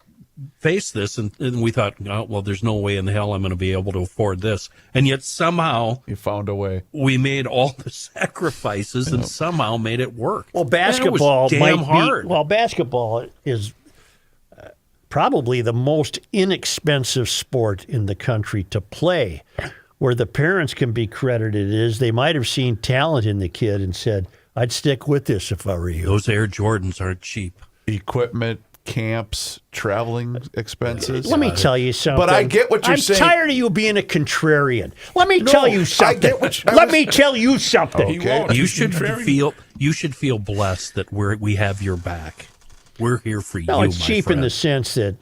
this and we thought, oh, well, there's no way in hell I'm going to be able to afford this. And yet somehow You found a way. we made all the sacrifices and somehow made it work. Well, And basketball it was damn might hard. be. Well, basketball is probably the most inexpensive sport in the country to play. Where the parents can be credited is they might have seen talent in the kid and said, "I'd stick with this if I were you." Those Air Jordans aren't cheap. Equipment, camps, traveling expenses. Let me tell you something. But I get what you're saying. I'm tired of you being a contrarian. Let me No, tell you I something. get what you- I Let was- me tell you something. He Okay. won't. You He's should contrarian. feel blessed that we have your back. We're here for No, you. it's my cheap friend. in the sense that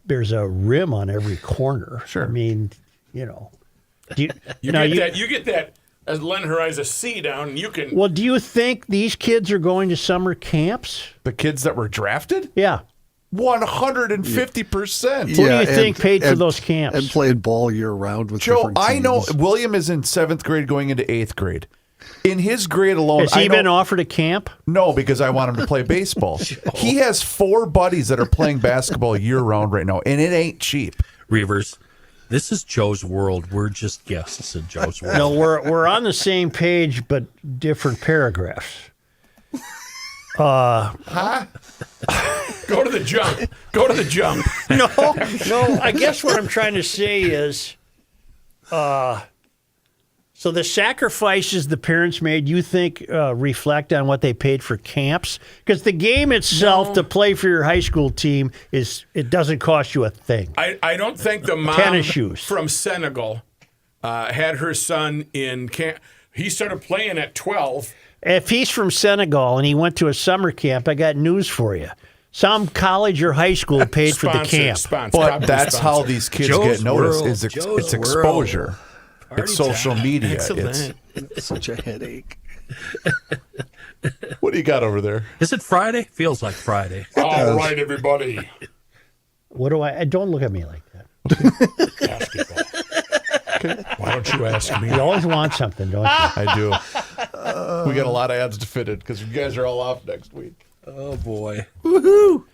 there's a rim on every corner. Sure. I mean, do you, You now get that. You get that. As Len Horizon C down, you can. Well, do you think these kids are going to summer camps? The kids that were drafted? Yeah. 150%. Who do you think paid for those camps? And playing ball year round with Joe, different I know teams. William is in 7th grade going into 8th grade. In his grade alone, Has he I know, been offered a camp? No, because I want him to play baseball. He has 4 buddies that are playing basketball year round right now, and it ain't cheap. Reavers, this is Joe's world. We're just guests in Joe's world. No, we're on the same page, but different paragraphs. Go to the jump. Go to the jump. No. I guess what I'm trying to say is, so the sacrifices the parents made, you think reflect on what they paid for camps? Because the game itself to play for your high school team it doesn't cost you a thing. I don't think the mom Tennis shoes. from Senegal had her son in camp. He started playing at 12. If he's from Senegal and he went to a summer camp, I got news for you. Some college or high school paid for the camp. But that's how these kids Joe's get noticed. world, Is it's Joe's exposure. It's social media. Excellent. It's Such a headache. what do you got over there? Is it Friday? Feels like Friday. All right, everybody. What do I don't look at me like that. Basketball. Why don't you ask me? You always want something, don't you? I do. We got a lot of ads to fit in because you guys are all off next week. Oh, boy. You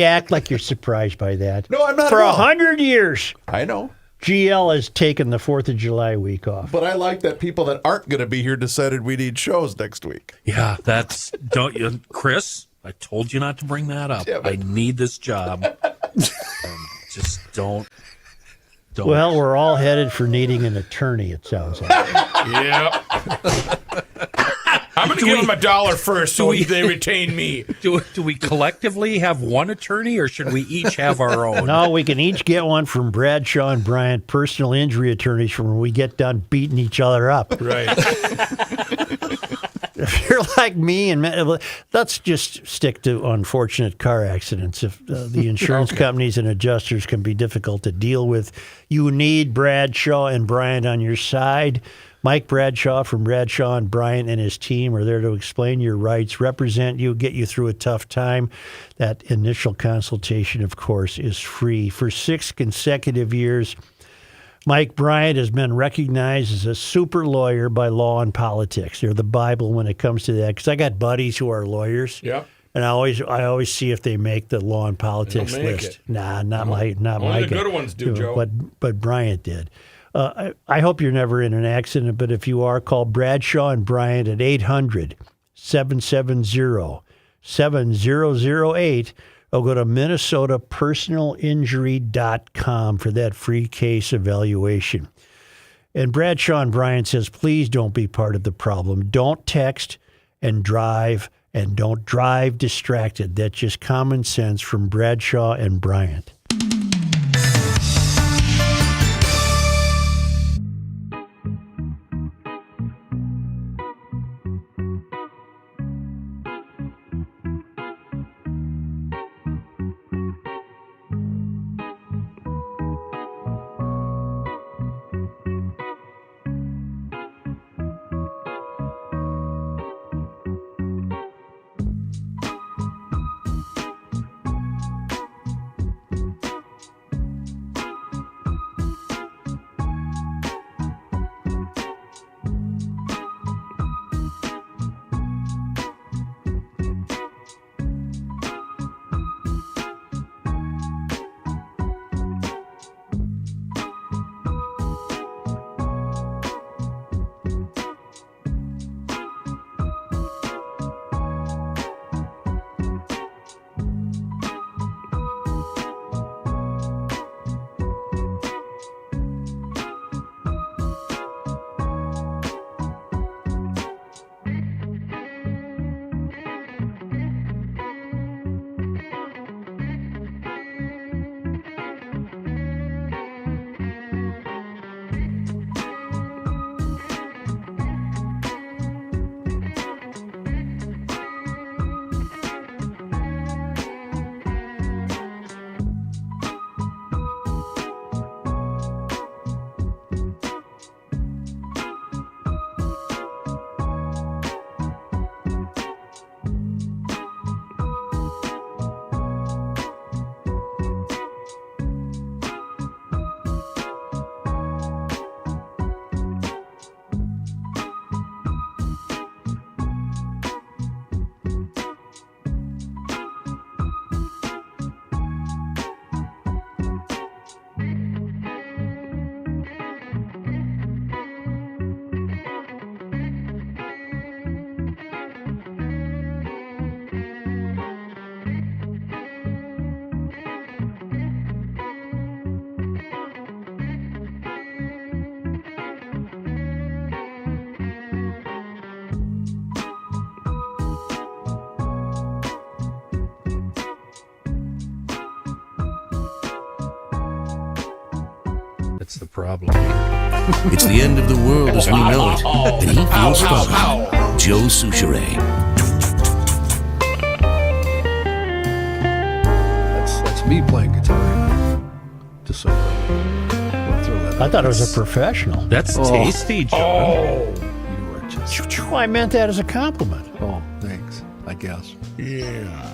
act like you're surprised by that. No, I'm not For at all. 100 years, I know. GL has taken the 4th of July week off. But I like that people that aren't going to be here decided we need shows next week. Yeah, don't you, Chris? I told you not to bring that up. Yeah, but- I need this job. Just don't. Well, we're all headed for needing an attorney, it sounds like. Yeah. I'm going to give them $1 first so they retain me. Do we collectively have one attorney, or should we each have our own? No, we can each get one from Bradshaw and Bryant, personal injury attorneys, from when we get done beating each other up. Right. If you're like me, and let's just stick to unfortunate car accidents. If the insurance companies and adjusters can be difficult to deal with, you need Bradshaw and Bryant on your side. Mike Bradshaw from Bradshaw and Bryant and his team are there to explain your rights, represent you, get you through a tough time. That initial consultation, of course, is free. For 6 consecutive years, Mike Bryant has been recognized as a super lawyer by Law and Politics. They're the Bible when it comes to that, because I got buddies who are lawyers. Yep. And I always see if they make the Law and Politics They don't make list. it. Nah, not my Only guy. the good ones do, Joe. But Bryant did. I hope you're never in an accident, but if you are, call Bradshaw and Bryant at 800-770-7008 or go to minnesotapersonalinjury.com for that free case evaluation. And Bradshaw and Bryant says, please don't be part of the problem. Don't text and drive, and don't drive distracted. That's just common sense from Bradshaw and Bryant. That's the problem. It's the end of the world as we know it, and he feels fine. Joe Souchere. That's me playing guitar. Just so I thought it was a professional. That's tasty, Joe. you were just. I meant that as a compliment. Oh, thanks. I guess. Yeah.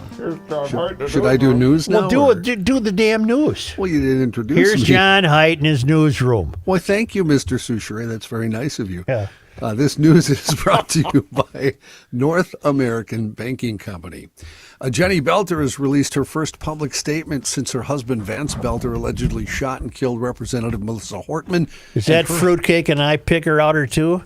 Should I do news now? Well, do the damn news. Well, you didn't introduce Here's me. John Haidt in his newsroom. Well, thank you, Mr. Souchere. That's very nice of you. Yeah. This news is brought to you by North American Banking Company. Jenny Belter has released her first public statement since her husband Vance Belter allegedly shot and killed Representative Melissa Hortman. Is that fruitcake and I pick her out or two?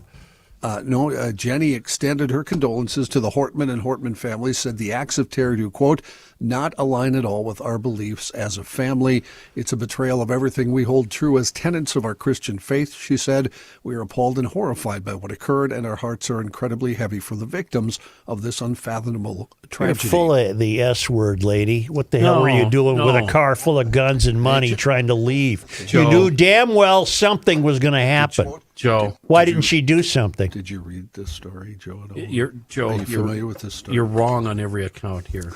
No, Jenny extended her condolences to the Hortman and Hortman families, said the acts of terror do, quote, not align at all with our beliefs as a family. It's a betrayal of everything we hold true as tenets of our Christian faith, she said. We are appalled and horrified by what occurred, and our hearts are incredibly heavy for the victims of this unfathomable tragedy. You're full of the S word, lady. What the hell were you doing with a car full of guns and money trying to leave? Joe. You knew damn well something was going to happen. Joe. Why didn't she do something? Did you read this story, Joe, at all? Joe, Are you familiar with this story? You're wrong on every account here.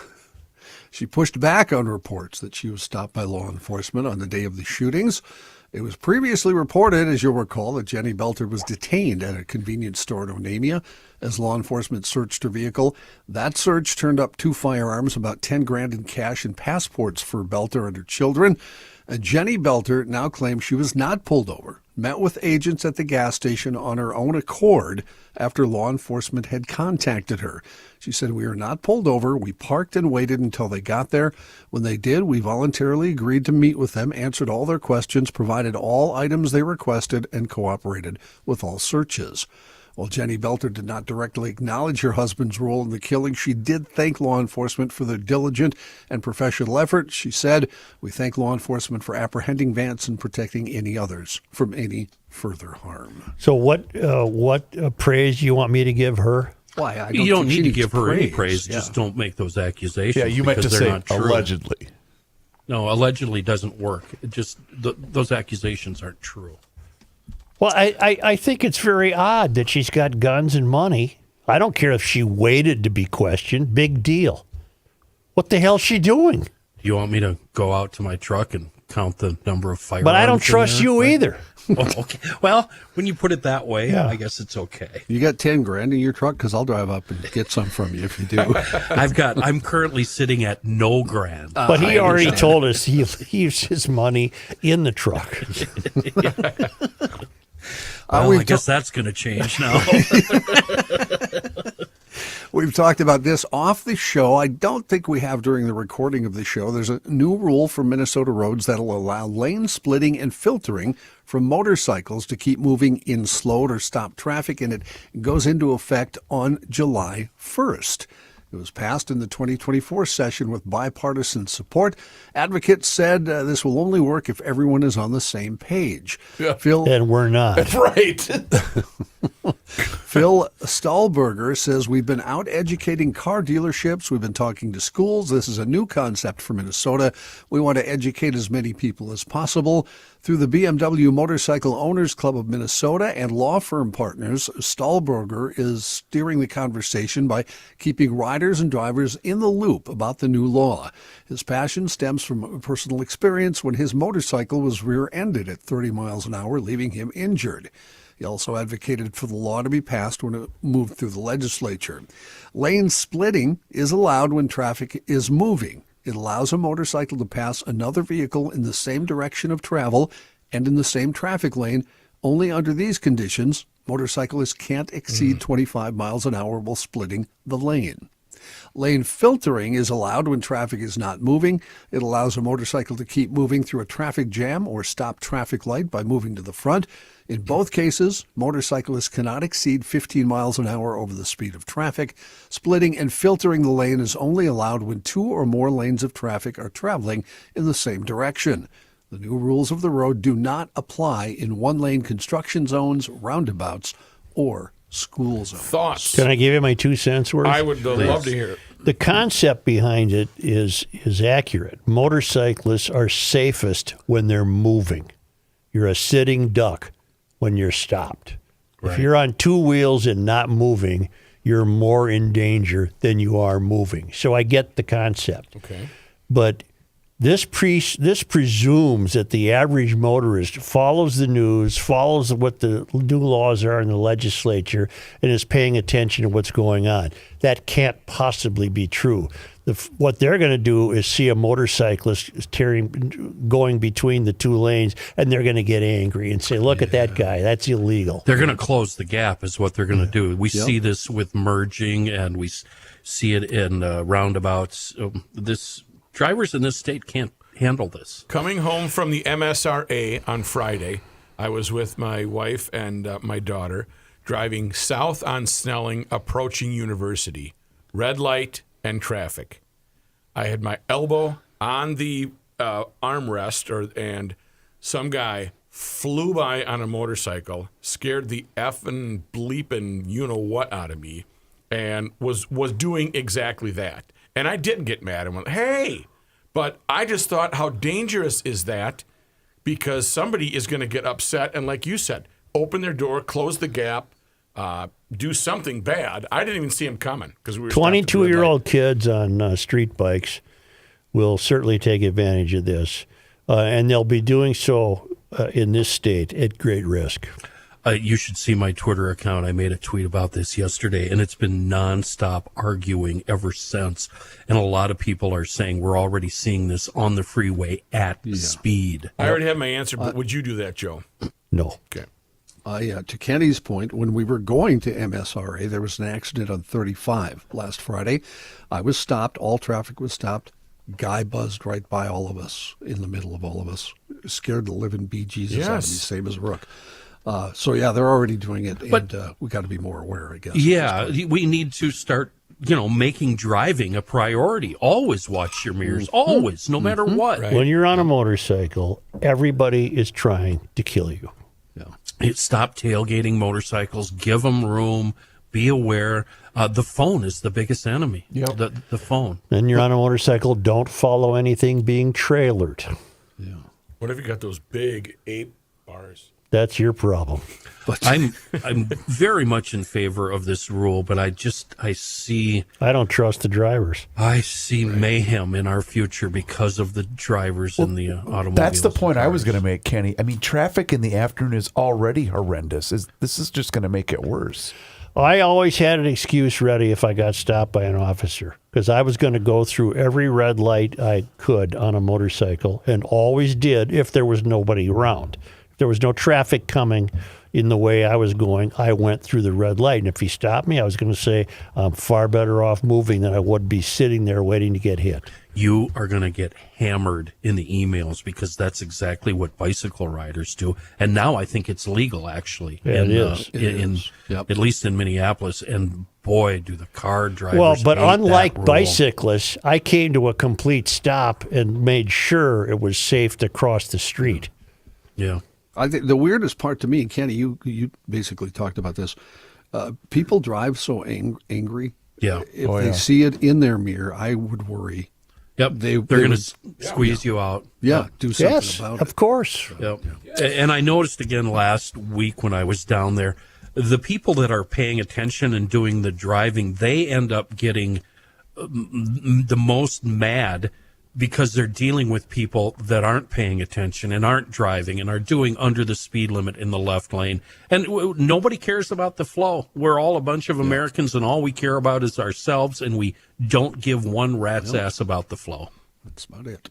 She pushed back on reports that she was stopped by law enforcement on the day of the shootings. It was previously reported, as you'll recall, that Jenny Belter was detained at a convenience store in Onamia as law enforcement searched her vehicle. That search turned up 2 firearms, about 10 grand in cash, and passports for Belter and her children. Jenny Belter now claims she was not pulled over, met with agents at the gas station on her own accord after law enforcement had contacted her. She said, we were not pulled over. We parked and waited until they got there. When they did, we voluntarily agreed to meet with them, answered all their questions, provided all items they requested, and cooperated with all searches. While Jenny Belter did not directly acknowledge her husband's role in the killing, she did thank law enforcement for their diligent and professional effort. She said, "We thank law enforcement for apprehending Vance and protecting any others from any further harm." So what praise you want me to give her? Why? I You don't think she need to needs give her any praise. Yeah. Just don't make those accusations. Yeah, you meant to because say they're not true. allegedly. No, allegedly doesn't work. It just those accusations aren't true. Well, I think it's very odd that she's got guns and money. I don't care if she waited to be questioned. Big deal. What the hell's she doing? You want me to go out to my truck and count the number of firearms? But I don't in trust there? you either. Oh, okay. Well, when you put it that way, Yeah. I guess it's okay. You got 10 grand in your truck? Because I'll drive up and get some from you if you do. I'm currently sitting at no grand. But he already told us he leaves his money in the truck. Well, I guess that's going to change now. We've talked about this off the show. I don't think we have during the recording of the show. There's a new rule for Minnesota roads that'll allow lane splitting and filtering from motorcycles to keep moving in slowed or stopped traffic, and it goes into effect on July 1st. It was passed in the 2024 session with bipartisan support. Advocates said this will only work if everyone is on the same page. Yeah. And we're not. That's right. Phil Stahlberger says, "We've been out educating car dealerships. We've been talking to schools. This is a new concept for Minnesota. We want to educate as many people as possible." Through the BMW Motorcycle Owners Club of Minnesota and law firm partners, Stahlberger is steering the conversation by keeping riders and drivers in the loop about the new law. His passion stems from personal experience when his motorcycle was rear-ended at 30 miles an hour, leaving him injured. He also advocated for the law to be passed when it moved through the legislature. Lane splitting is allowed when traffic is moving. It allows a motorcycle to pass another vehicle in the same direction of travel and in the same traffic lane. Only under these conditions, motorcyclists can't exceed 25 miles an hour while splitting the lane. Lane filtering is allowed when traffic is not moving. It allows a motorcycle to keep moving through a traffic jam or stop traffic light by moving to the front. In both cases, motorcyclists cannot exceed 15 miles an hour over the speed of traffic. Splitting and filtering the lane is only allowed when two or more lanes of traffic are traveling in the same direction. The new rules of the road do not apply in one-lane construction zones, roundabouts, or school zones. Thoughts? Can I give you my 2 cents worth? I would love to hear it. The concept behind it is accurate. Motorcyclists are safest when they're moving. You're a sitting duck when you're stopped. Right. If you're on two wheels and not moving, you're more in danger than you are moving. So I get the concept. Okay. But this presumes that the average motorist follows the news, follows what the new laws are in the legislature, and is paying attention to what's going on. That can't possibly be true. What they're going to do is see a motorcyclist going between the two lanes, and they're going to get angry and say, look at that guy. That's illegal. They're going to close the gap is what they're going to do. We see this with merging, and we see it in roundabouts. Drivers in this state can't handle this. Coming home from the MSRA on Friday, I was with my wife and my daughter driving south on Snelling, approaching University. Red light and traffic. I had my elbow on the armrest, and some guy flew by on a motorcycle, scared the effing bleeping you-know-what out of me, and was doing exactly that. And I didn't get mad and went, hey! But I just thought, how dangerous is that? Because somebody is going to get upset and, like you said, open their door, close the gap, do something bad. I didn't even see him coming because we were 22-year-old kids on street bikes will certainly take advantage of this, and they'll be doing so in this state at great risk. You should see my Twitter account. I made a tweet about this yesterday, and it's been nonstop arguing ever since. And a lot of people are saying we're already seeing this on the freeway at speed. I already have my answer, but would you do that, Joe? No. Okay. To Kenny's point, when we were going to MSRA, there was an accident on 35 last Friday. I was stopped. All traffic was stopped. Guy buzzed right by all of us, in the middle of all of us. Scared the living bejesus out of me, same as Rook. So yeah, they're already doing it, and we got to be more aware, I guess. Yeah, we need to start, making driving a priority. Always watch your mirrors, always, no matter what. Right. When you're on a motorcycle, everybody is trying to kill you. Stop tailgating motorcycles, give them room, be aware. The phone is the biggest enemy. Yep. The phone. Then you're on a motorcycle, don't follow anything being trailered. What if you got those big 8 bars? That's your problem. I'm very much in favor of this rule, but I see I don't trust the drivers. mayhem in our future because of the drivers in the automobiles. That's the point I was going to make, Kenny. I mean, traffic in the afternoon is already horrendous. This is just going to make it worse. I always had an excuse ready if I got stopped by an officer because I was going to go through every red light I could on a motorcycle and always did if there was nobody around. If there was no traffic coming in the way I was going, I went through the red light. And if he stopped me, I was going to say, I'm far better off moving than I would be sitting there waiting to get hit. You are going to get hammered in the emails because that's exactly what bicycle riders do. And now I think it's legal, actually. Yeah, it is. At least in Minneapolis. And boy, do the car drivers Well, but hate unlike that rule. bicyclists, I came to a complete stop and made sure it was safe to cross the street. Yeah. I think the weirdest part to me, and Kenny, you basically talked about this. People drive so angry. Yeah. If they see it in their mirror, I would worry. Yep. They're going to squeeze you out. Yeah, do something Yes, about it. of course. Yep. And I noticed again last week when I was down there, the people that are paying attention and doing the driving, they end up getting the most mad because they're dealing with people that aren't paying attention and aren't driving and are doing under the speed limit in the left lane. And nobody cares about the flow. We're all a bunch of Americans, and all we care about is ourselves, and we don't give one rat's ass about the flow. That's about it.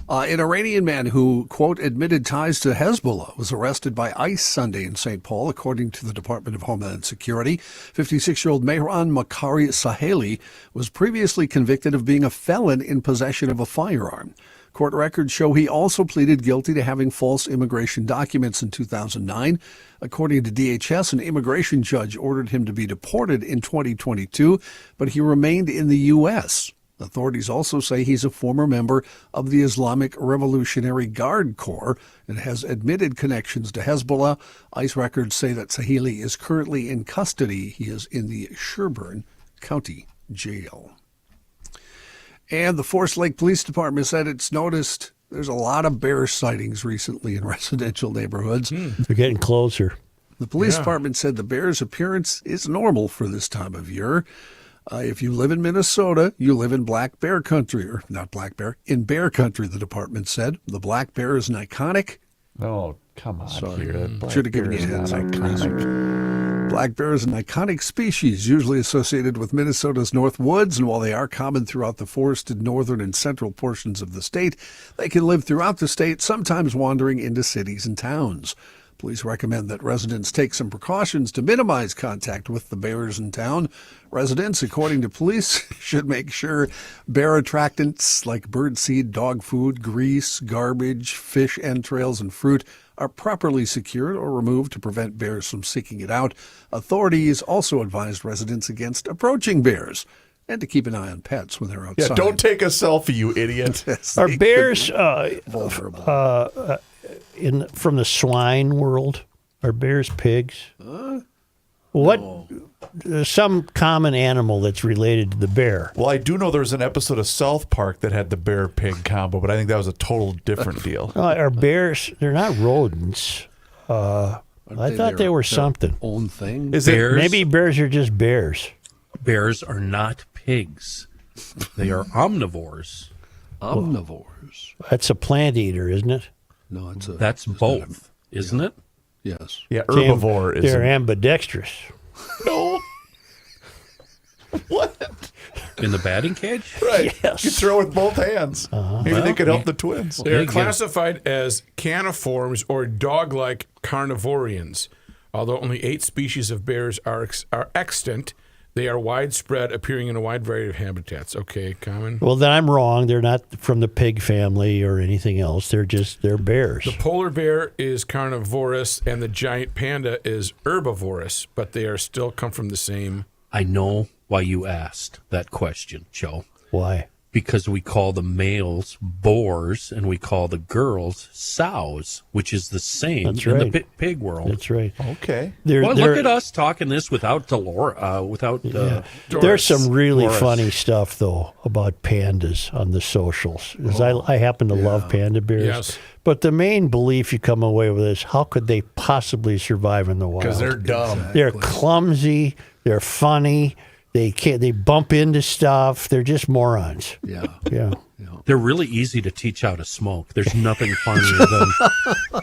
An Iranian man who, quote, admitted ties to Hezbollah was arrested by ICE Sunday in St. Paul, according to the Department of Homeland Security. 56-year-old Mehran Makari Saheli was previously convicted of being a felon in possession of a firearm. Court records show he also pleaded guilty to having false immigration documents in 2009. According to DHS, an immigration judge ordered him to be deported in 2022, but he remained in the U.S. Authorities also say he's a former member of the Islamic Revolutionary Guard Corps and has admitted connections to Hezbollah. ICE records say that Sahili is currently in custody. He is in the Sherburne County Jail. And the Forest Lake Police Department said it's noticed there's a lot of bear sightings recently in residential neighborhoods. They're getting closer. The police department said the bear's appearance is normal for this time of year. If you live in Minnesota, you live in black bear country, or not black bear, in bear country, the department said. The black bear is an iconic. Oh, come on. Sorry, Here. should have given you a heads up. Black bear is an iconic species, usually associated with Minnesota's North Woods, and while they are common throughout the forested northern and central portions of the state, they can live throughout the state, sometimes wandering into cities and towns. Police recommend that residents take some precautions to minimize contact with the bears in town. Residents, according to police, should make sure bear attractants like birdseed, dog food, grease, garbage, fish entrails, and fruit are properly secured or removed to prevent bears from seeking it out. Authorities also advised residents against approaching bears and to keep an eye on pets when they're outside. Yeah, don't take a selfie, you idiot. Are bears vulnerable. from the swine world? Are bears pigs? What? Some common animal that's related to the bear. Well, I do know there's an episode of South Park that had the bear-pig combo, but I think that was a total different deal. Are bears? They're not rodents. I thought they were something. Own thing. Is Bears? Maybe bears are just bears. Bears are not pigs. They are omnivores. Omnivores. That's a plant eater, isn't it? No, it's a. That's both, isn't it? Yes. Yeah, herbivore is. They're ambidextrous. No. What? In the batting cage? Right. Yes. You throw with both hands. Maybe they could help the twins. They are classified as caniforms or dog-like carnivorians. Although only 8 species of bears are extant, They are widespread, appearing in a wide variety of habitats. Okay, common. Well, then I'm wrong. They're not from the pig family or anything else. They're bears. The polar bear is carnivorous, and the giant panda is herbivorous, but they are still come from the same. I know why you asked that question, Joe. Why? Because we call the males boars and we call the girls sows, which is the same That's in right. the pig world. That's right. Okay. Well, look at us talking this without There's some really Doris. funny stuff, though, about pandas on the socials. 'Cause I happen to love panda bears. Yes. But the main belief you come away with is, how could they possibly survive in the wild? Because they're dumb. They're clumsy. They're funny. They can't. They bump into stuff. They're just morons. Yeah. Yeah. They're really easy to teach how to smoke. There's nothing funnier than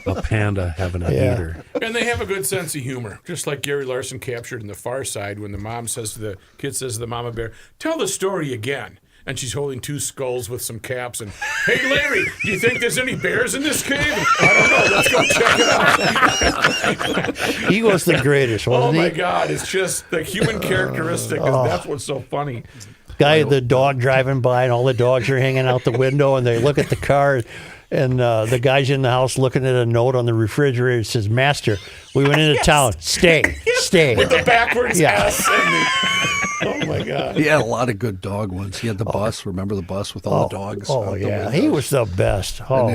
a panda having a heater. And they have a good sense of humor, just like Gary Larson captured in The Far Side when the mom says to the kid, says to the mama bear, "Tell the story again." And she's holding two skulls with some caps. And, "Hey, Larry, do you think there's any bears in this cave?" I don't know. Let's go check it out. He was the greatest, wasn't Oh, he? my God. It's just the human characteristic. That's what's so funny. Guy, the dog driving by, and all the dogs are hanging out the window, and they look at the car, and the guy's in the house looking at a note on the refrigerator. It says, "Master, we went into town. Stay. With the backwards Yeah. S. Oh, my God. He had a lot of good dog ones. He had the bus. Remember the bus with all the dogs? Oh, out the yeah. windows? He was the best. Oh.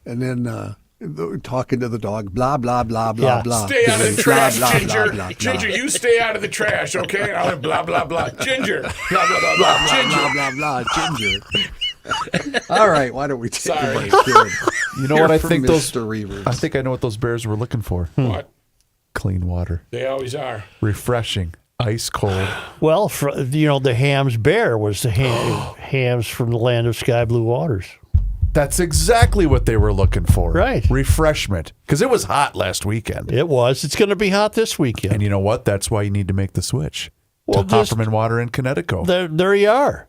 And then talking to the dog, blah, blah, blah, blah, Yeah. blah. Stay out of the Blah, trash, blah, Ginger. blah, blah, blah. Ginger, you stay out of the trash, okay? I'll blah, blah, blah. Ginger. Blah, blah, blah, blah. Ginger. Blah, blah, blah, Ginger. All right, why don't we take Sorry. a break here? You know what I think Mr. Reavers. I think I know what those bears were looking for. What? Clean water. They always are. Refreshing. Ice cold. Well, the Ham's bear was the Hams from the land of sky blue waters. That's exactly what they were looking for. Right. Refreshment. Because it was hot last weekend. It was. It's going to be hot this weekend. And you know what? That's why you need to make the switch Well, to just- Hofferman Water in Connecticut. There you are.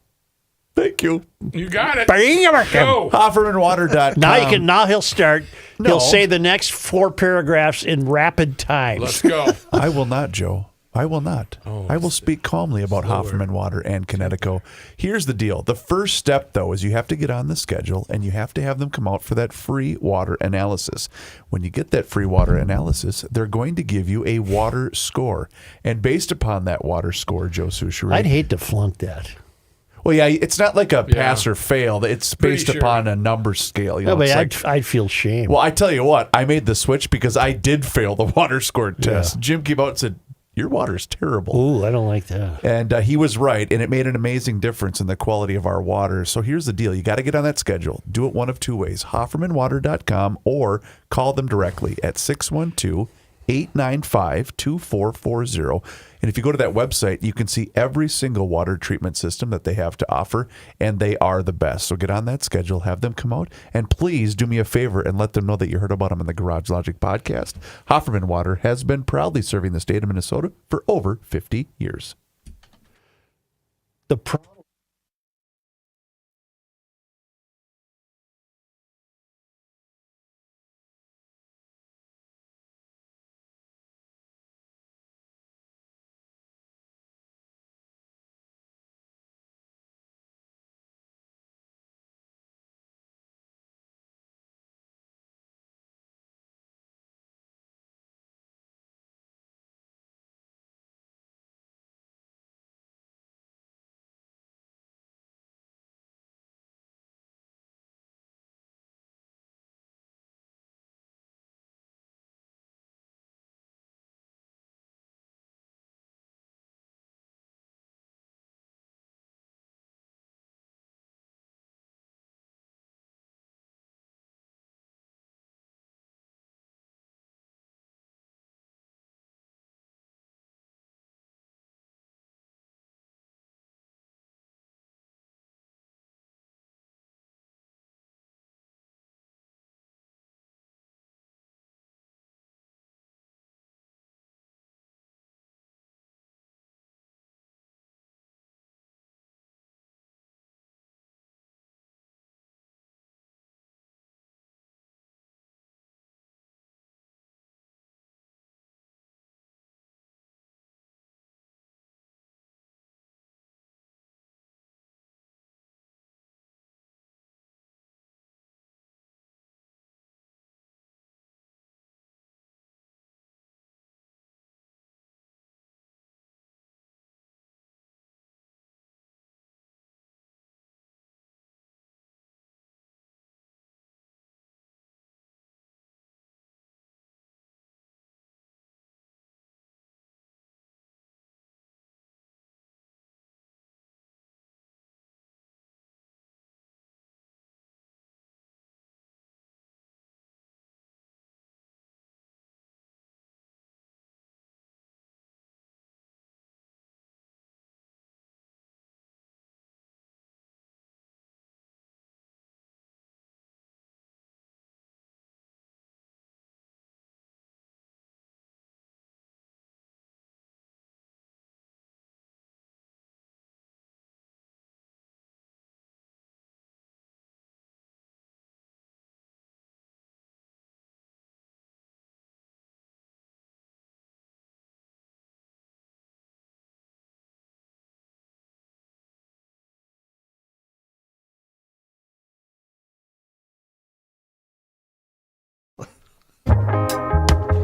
Thank you. You got it. Go. HoffermanWater.com. Now he'll start. No. He'll say the next 4 paragraphs in rapid time. Let's go. I will not, Joe. I will not. I will speak calmly about Hofferman Water and Connecticut. Here's the deal. The first step, though, is you have to get on the schedule and you have to have them come out for that free water analysis. When you get that free water analysis, they're going to give you a water score. And based upon that water score, Joe Souchere, I'd hate to flunk that. well, yeah, it's not like a pass or fail. It's based Pretty sure. upon a number scale. You know, No, but it's like, I'd feel shame. well, I tell you what, I made the switch because I did fail the water score test. Jim came out and said, "Your water's terrible." Ooh, I don't like that. And he was right, and it made an amazing difference in the quality of our water. So here's the deal. You got to get on that schedule. Do it one of two ways, HoffermanWater.com, or call them directly at 612-895-2440. And if you go to that website, you can see every single water treatment system that they have to offer, and they are the best. So get on that schedule, have them come out, and please do me a favor and let them know that you heard about them in the Garage Logic podcast. Hofferman Water has been proudly serving the state of Minnesota for over 50 years. The problem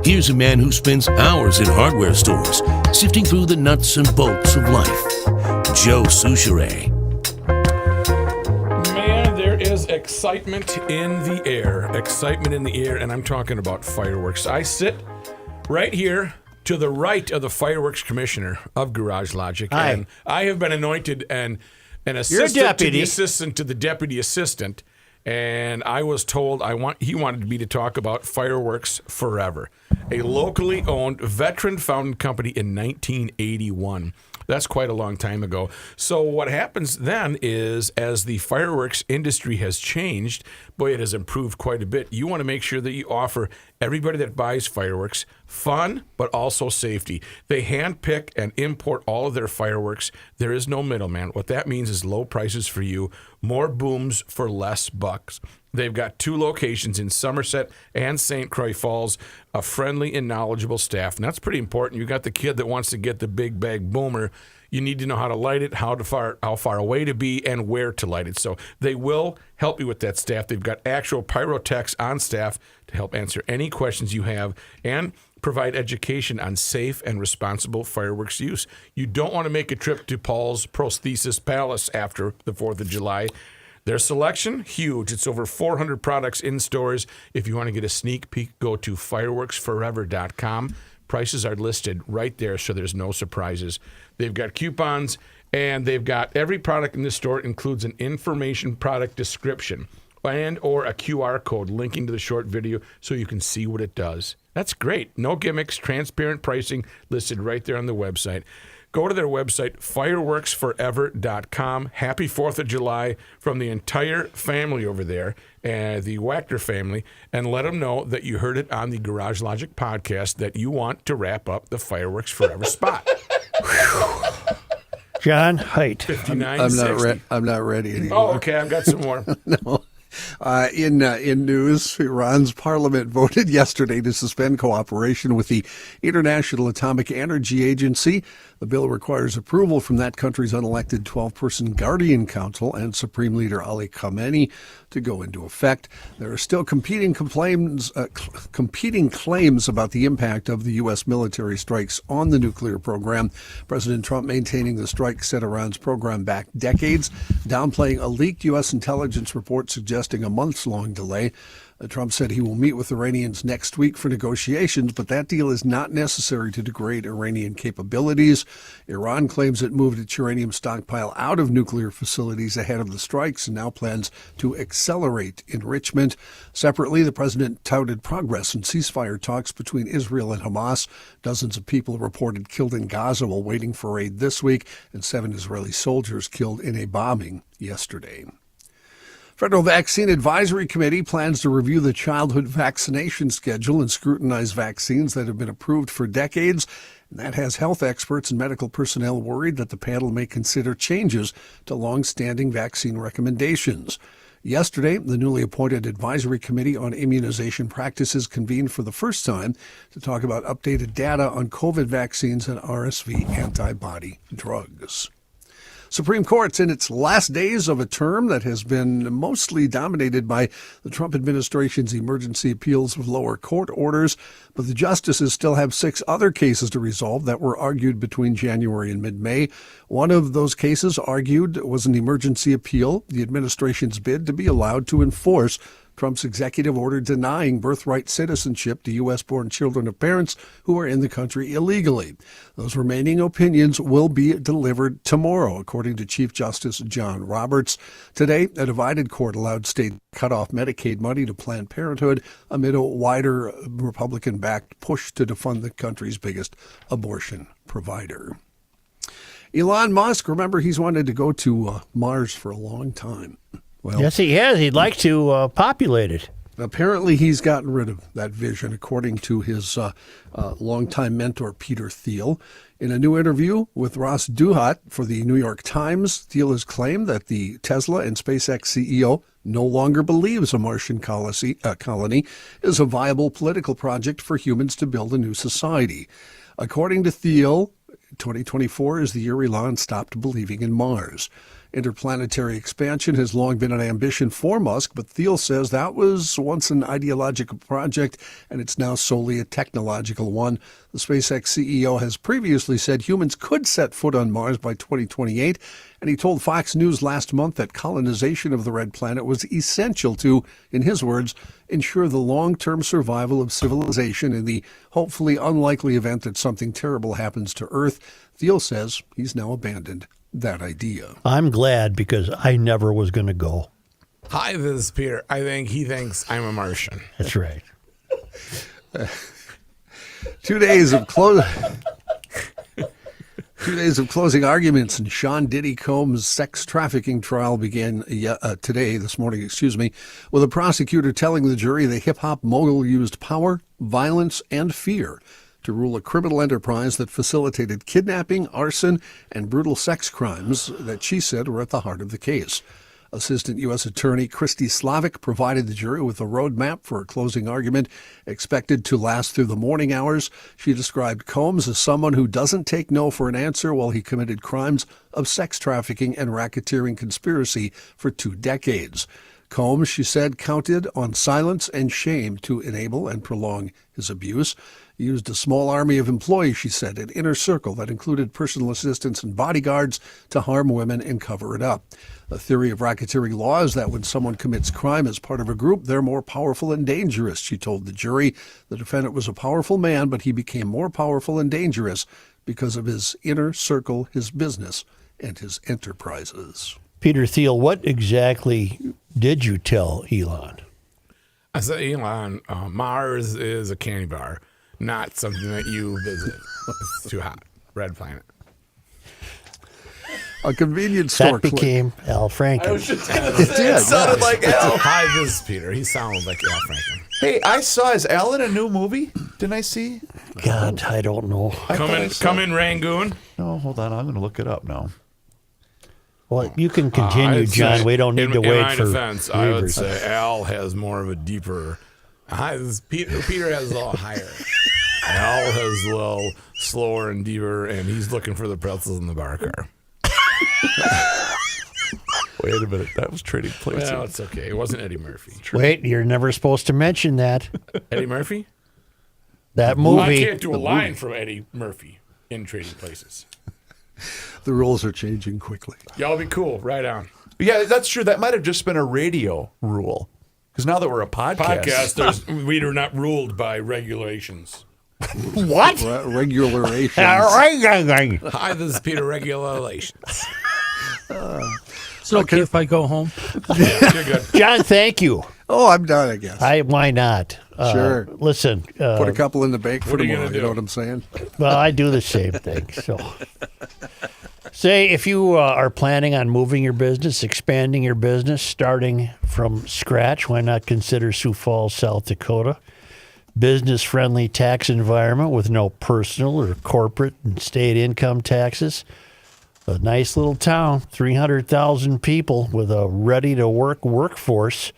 Here's a man who spends hours in hardware stores, sifting through the nuts and bolts of life. Joe Souchere. Man, there is excitement in the air. Excitement in the air, and I'm talking about fireworks. I sit right here to the right of the fireworks commissioner of Garage Logic. Hi. And I have been anointed an You're a assistant to the deputy. assistant to the deputy assistant. And I was told he wanted me to talk about Fireworks Forever, a locally owned, veteran-founded company in 1981. That's quite a long time ago. So what happens then is, as the fireworks industry has changed, boy, it has improved quite a bit. You want to make sure that you offer everybody that buys fireworks fun, but also safety. They handpick and import all of their fireworks. There is no middleman. What that means is low prices for you, more booms for less bucks. They've got 2 locations in Somerset and St. Croix Falls, a friendly and knowledgeable staff. And that's pretty important. You got the kid that wants to get the big bag boomer. You need to know how to light it, how far away to be, and where to light it. So they will help you with that staff. They've got actual pyrotechs on staff to help answer any questions you have and provide education on safe and responsible fireworks use. You don't want to make a trip to Paul's Prosthesis Palace after the 4th of July. Their selection, huge. It's over 400 products in stores. If you want to get a sneak peek, go to fireworksforever.com. Prices are listed right there, so there's no surprises. They've got coupons, and they've got every product in the store includes an information product description and or a QR code linking to the short video so you can see what it does. That's great. No gimmicks, transparent pricing listed right there on the website. Go to their website, fireworksforever.com. Happy 4th of July from the entire family over there, the Wachter family, and let them know that you heard it on the Garage Logic podcast that you want to wrap up the Fireworks Forever spot. John Haidt. 5960. I'm not ready anymore. Oh, okay. I've got some more. No. In news, Iran's parliament voted yesterday to suspend cooperation with the International Atomic Energy Agency. The bill requires approval from that country's unelected 12-person Guardian Council and Supreme Leader Ali Khamenei to go into effect. There are still competing claims about the impact of the U.S. military strikes on the nuclear program. President Trump maintaining the strike set Iran's program back decades, downplaying a leaked U.S. intelligence report suggesting a months-long delay. Trump said he will meet with Iranians next week for negotiations, but that deal is not necessary to degrade Iranian capabilities. Iran claims it moved its uranium stockpile out of nuclear facilities ahead of the strikes and now plans to accelerate enrichment. Separately, the president touted progress in ceasefire talks between Israel and Hamas. Dozens of people reported killed in Gaza while waiting for aid this week, and 7 Israeli soldiers killed in a bombing yesterday. Federal Vaccine Advisory Committee plans to review the childhood vaccination schedule and scrutinize vaccines that have been approved for decades. And that has health experts and medical personnel worried that the panel may consider changes to long-standing vaccine recommendations. Yesterday, the newly appointed Advisory Committee on Immunization Practices convened for the first time to talk about updated data on COVID vaccines and RSV antibody drugs. Supreme Court's in its last days of a term that has been mostly dominated by the Trump administration's emergency appeals of lower court orders, but the justices still have 6 other cases to resolve that were argued between January and mid-May. One of those cases argued was an emergency appeal, the administration's bid to be allowed to enforce Trump's executive order denying birthright citizenship to U.S.-born children of parents who are in the country illegally. Those remaining opinions will be delivered tomorrow, according to Chief Justice John Roberts. Today, a divided court allowed states to cut off Medicaid money to Planned Parenthood amid a wider Republican-backed push to defund the country's biggest abortion provider. Elon Musk, remember, he's wanted to go to Mars for a long time. Well, yes, he has. He'd like to populate it. Apparently, he's gotten rid of that vision, according to his longtime mentor, Peter Thiel. In a new interview with Ross Douthat for the New York Times, Thiel has claimed that the Tesla and SpaceX CEO no longer believes a Martian colony is a viable political project for humans to build a new society. According to Thiel, 2024 is the year Elon stopped believing in Mars. Interplanetary expansion has long been an ambition for Musk, but Thiel says that was once an ideological project and it's now solely a technological one. The SpaceX CEO has previously said humans could set foot on Mars by 2028, and he told Fox News last month that colonization of the red planet was essential to, in his words, ensure the long-term survival of civilization in the hopefully unlikely event that something terrible happens to Earth. Thiel says he's now abandoned that idea. I'm glad because I never was going to go. Hi, this is Peter. I think he thinks I'm a Martian. That's right. 2 days of closing arguments in Sean Diddy Combs' sex trafficking trial began this morning, with a prosecutor telling the jury the hip-hop mogul used power, violence, and fear to rule a criminal enterprise that facilitated kidnapping, arson, and brutal sex crimes that she said were at the heart of the case. Assistant U.S. Attorney Christy Slavic provided the jury with a roadmap for a closing argument expected to last through the morning hours. She described Combs as someone who doesn't take no for an answer while he committed crimes of sex trafficking and racketeering conspiracy for 2 decades. Combs, she said, counted on silence and shame to enable and prolong his abuse. He used a small army of employees, she said, an inner circle that included personal assistants and bodyguards to harm women and cover it up. The theory of racketeering law is that when someone commits crime as part of a group, they're more powerful and dangerous, she told the jury. The defendant was a powerful man, but he became more powerful and dangerous because of his inner circle, his business, and his enterprises. Peter Thiel, what exactly did you tell Elon? I said, Elon, Mars is a candy bar, not something that you visit. It's too hot. Red planet. A convenience store. That became Al Franken. I was just going to say, it sounded like Al. Hi, this is Peter. He sounds like Al Franken. Hey, I saw, is Al in a new movie? Didn't I see? God, I don't know. Come in, Rangoon. No, hold on. I'm going to look it up now. Well, you can continue, John. We don't need to wait in for my defense, I would say Al has more of a deeper. Peter has a little higher. Al has a little slower and deeper, and he's looking for the pretzels in the bar car. Wait a minute. That was Trading Places. Well, it's okay. It wasn't Eddie Murphy. Wait, you're never supposed to mention that. Eddie Murphy? That movie. Well, I can't do a line from Eddie Murphy in Trading Places. The rules are changing quickly. Y'all be cool. Right on. Yeah, that's true. That might have just been a radio rule. Because now that we're a podcast. We are not ruled by regulations. What? Regulations. Hi, this is Peter. Regulations. Is it okay if I go home? Yeah, you're good. John, thank you. Oh, I'm done, I guess. Why not? Sure. Listen. Put a couple in the bank for what are you tomorrow. gonna do? You know what I'm saying? Well, I do the same thing. So, say if you are planning on moving your business, expanding your business, starting from scratch, why not consider Sioux Falls, South Dakota? Business-friendly tax environment with no personal or corporate and state income taxes. A nice little town, 300,000 people with a ready-to-work workforce.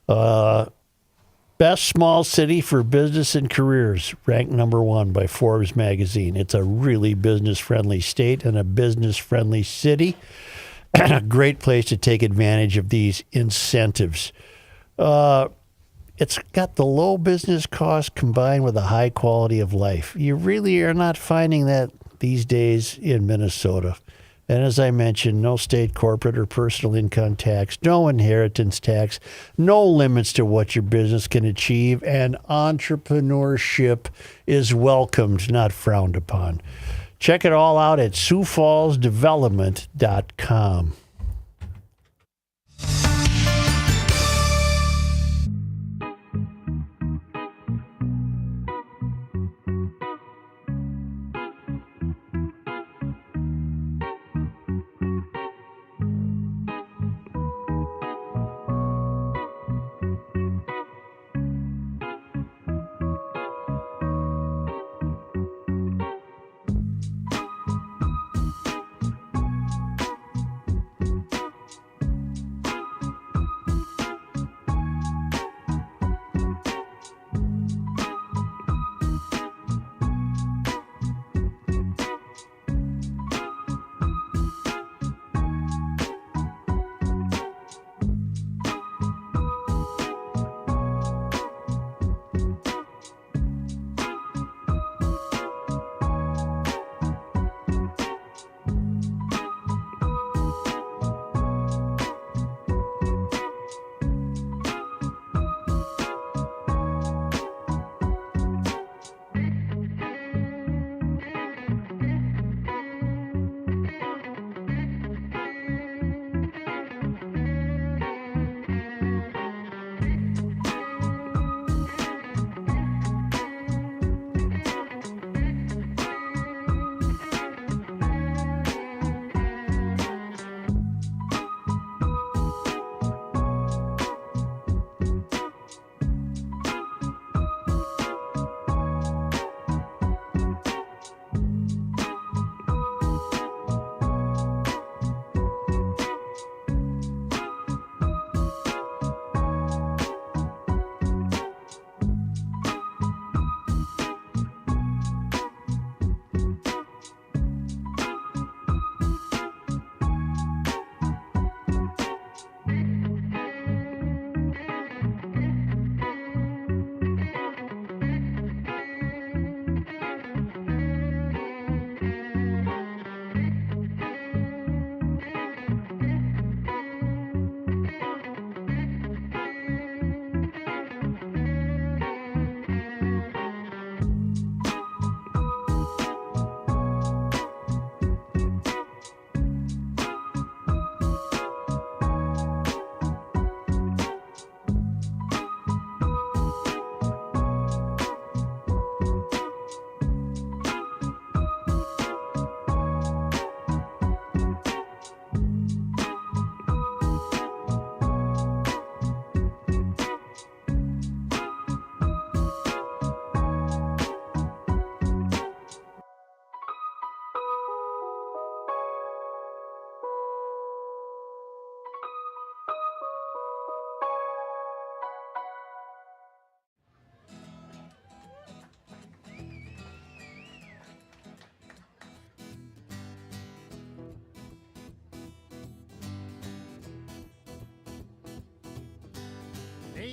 Best small city for business and careers, ranked #1 by Forbes magazine. It's a really business-friendly state and a business-friendly city. A great place to take advantage of these incentives. It's got the low business cost combined with a high quality of life. You really are not finding that these days in Minnesota. And as I mentioned, no state corporate or personal income tax, no inheritance tax, no limits to what your business can achieve, and entrepreneurship is welcomed, not frowned upon. Check it all out at SiouxFallsDevelopment.com.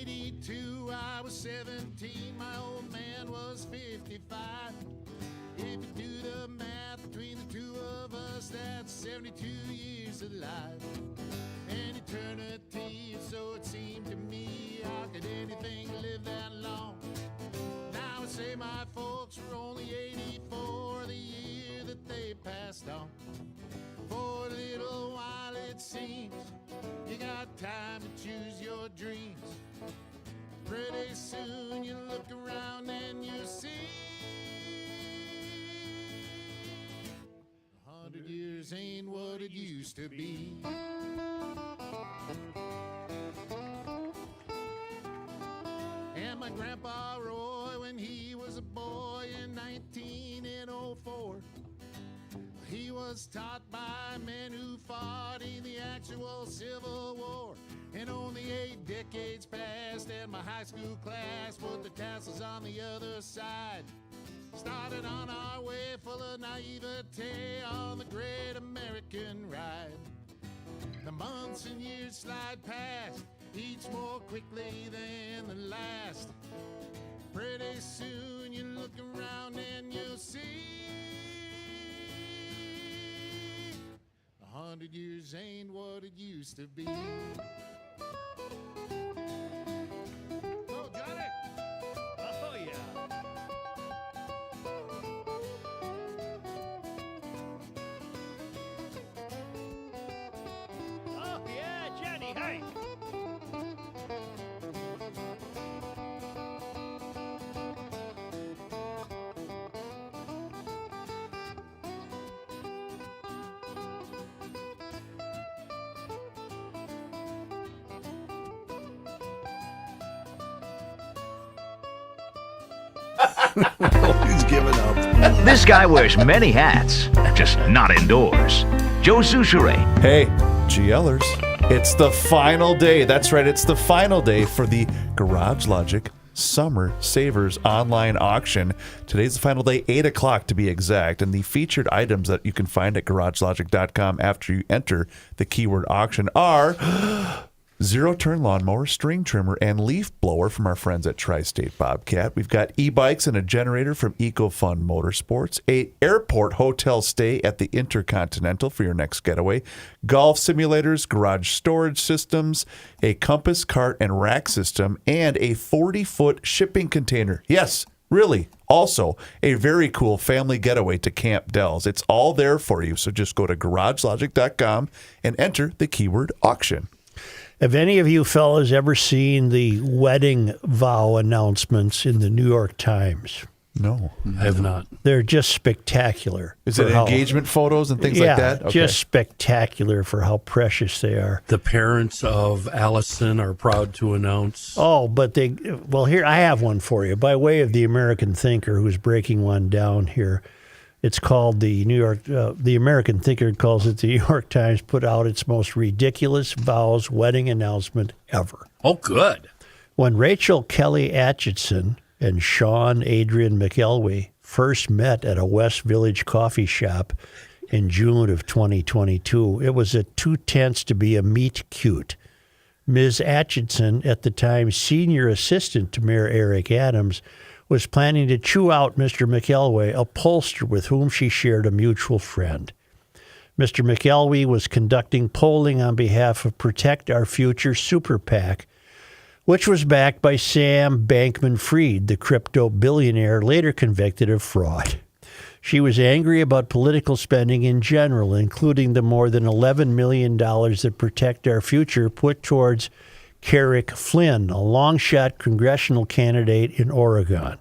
82, I was 17, my old man was 55. If you do the math between the two of us, that's 72 years of life. An eternity, so it seemed to me. How could anything live that long? Now I say my folks were only 84 the year that they passed on. For a little while it seems you got time to choose your dreams. Pretty soon you look around and you see 100 years ain't what it used to be. And my grandpa Roy, when he was a boy in 1904, he was taught by men who fought in the actual Civil War. And only 8 decades passed, and my high school class put the tassels on the other side. Started on our way full of naivete on the great American ride. The months and years slide past, each more quickly than the last. Pretty soon you look around and you'll see 100 years ain't what it used to be. Oh, Johnny! Oh, yeah. Oh, yeah, Jenny, hey! He's given up. This guy wears many hats, just not indoors. Joe Souchere. Hey, GLers, it's the final day. That's right, it's the final day for the Garage Logic Summer Savers online auction. Today's the final day, 8 o'clock to be exact, and the featured items that you can find at garagelogic.com after you enter the keyword auction are zero-turn lawnmower, string trimmer, and leaf blower from our friends at Tri-State Bobcat. We've got e-bikes and a generator from EcoFun Motorsports, a airport hotel stay at the Intercontinental for your next getaway, golf simulators, garage storage systems, a compass, cart, and rack system, and a 40-foot shipping container. Yes, really. Also, a very cool family getaway to Camp Dells. It's all there for you, so just go to garagelogic.com and enter the keyword auction. Have any of you fellas ever seen the wedding vow announcements in the New York Times? No. I have not. They're just spectacular. Is it engagement photos and things like that? Yeah, just spectacular for how precious they are. The parents of Allison are proud to announce. Oh, but here, I have one for you. By way of the American Thinker, who's breaking one down here. It's called the American Thinker calls it the New York Times put out its most ridiculous vows wedding announcement ever. Oh, good. When Rachel Kelly Atchison and Sean Adrian McElwee first met at a West Village coffee shop in June of 2022, it was at 2/10 to be a meet cute. Ms. Atchison, at the time senior assistant to Mayor Eric Adams, was planning to chew out Mr. McElwee, a pollster with whom she shared a mutual friend. Mr. McElwee was conducting polling on behalf of Protect Our Future Super PAC, which was backed by Sam Bankman-Fried, the crypto billionaire later convicted of fraud. She was angry about political spending in general, including the more than $11 million that Protect Our Future put towards Carrick Flynn, a long-shot congressional candidate in Oregon.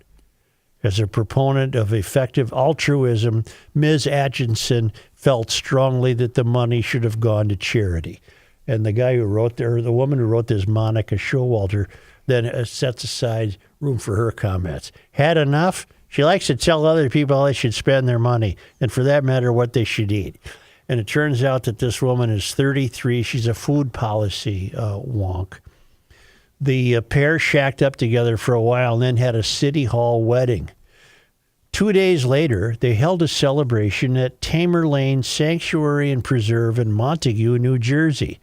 As a proponent of effective altruism, Ms. Atchison felt strongly that the money should have gone to charity. And the guy who wrote there, the woman who wrote this, Monica Showalter, then sets aside room for her comments. Had enough? She likes to tell other people how they should spend their money, and for that matter, what they should eat. And it turns out that this woman is 33. She's a food policy wonk. The pair shacked up together for a while and then had a city hall wedding. 2 days later, they held a celebration at Tamer Lane Sanctuary and Preserve in Montague, New Jersey.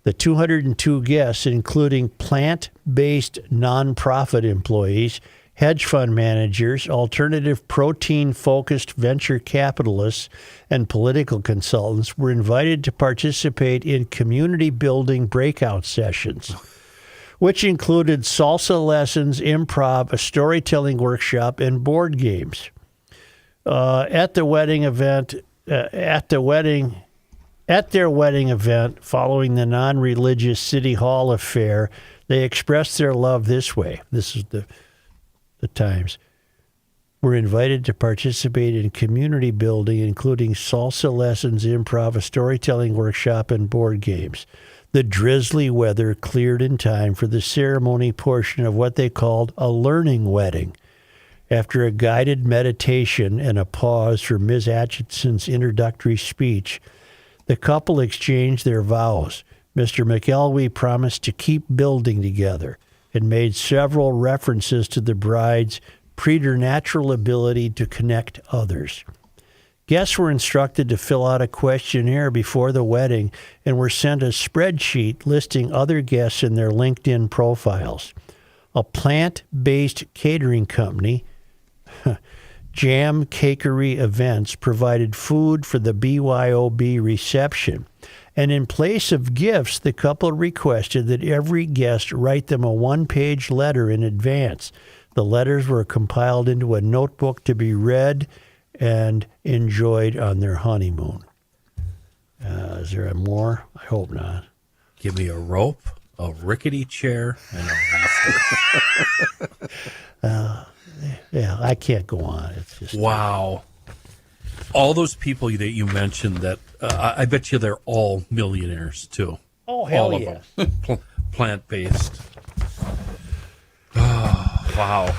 The 202 guests, including plant-based nonprofit employees, hedge fund managers, alternative protein-focused venture capitalists, and political consultants, were invited to participate in community-building breakout sessions, which included salsa lessons, improv, a storytelling workshop, and board games. At their wedding event, following the non-religious City Hall affair, they expressed their love this way. This is the Times. We're invited to participate in community building, including salsa lessons, improv, a storytelling workshop, and board games. The drizzly weather cleared in time for the ceremony portion of what they called a learning wedding. After a guided meditation and a pause for Ms. Atchison's introductory speech, the couple exchanged their vows. Mr. McElwee promised to keep building together and made several references to the bride's preternatural ability to connect others. Guests were instructed to fill out a questionnaire before the wedding and were sent a spreadsheet listing other guests in their LinkedIn profiles. A plant-based catering company, Jam Cakery Events, provided food for the BYOB reception. And in place of gifts, the couple requested that every guest write them a one-page letter in advance. The letters were compiled into a notebook to be read and enjoyed on their honeymoon. Is there more? I hope not. Give me a rope, a rickety chair, and a rafter. Yeah, I can't go on. It's just wow. All those people that you mentioned, that I bet you they're all millionaires too. Oh, hell all yeah. of them. Plant-based. Oh, wow.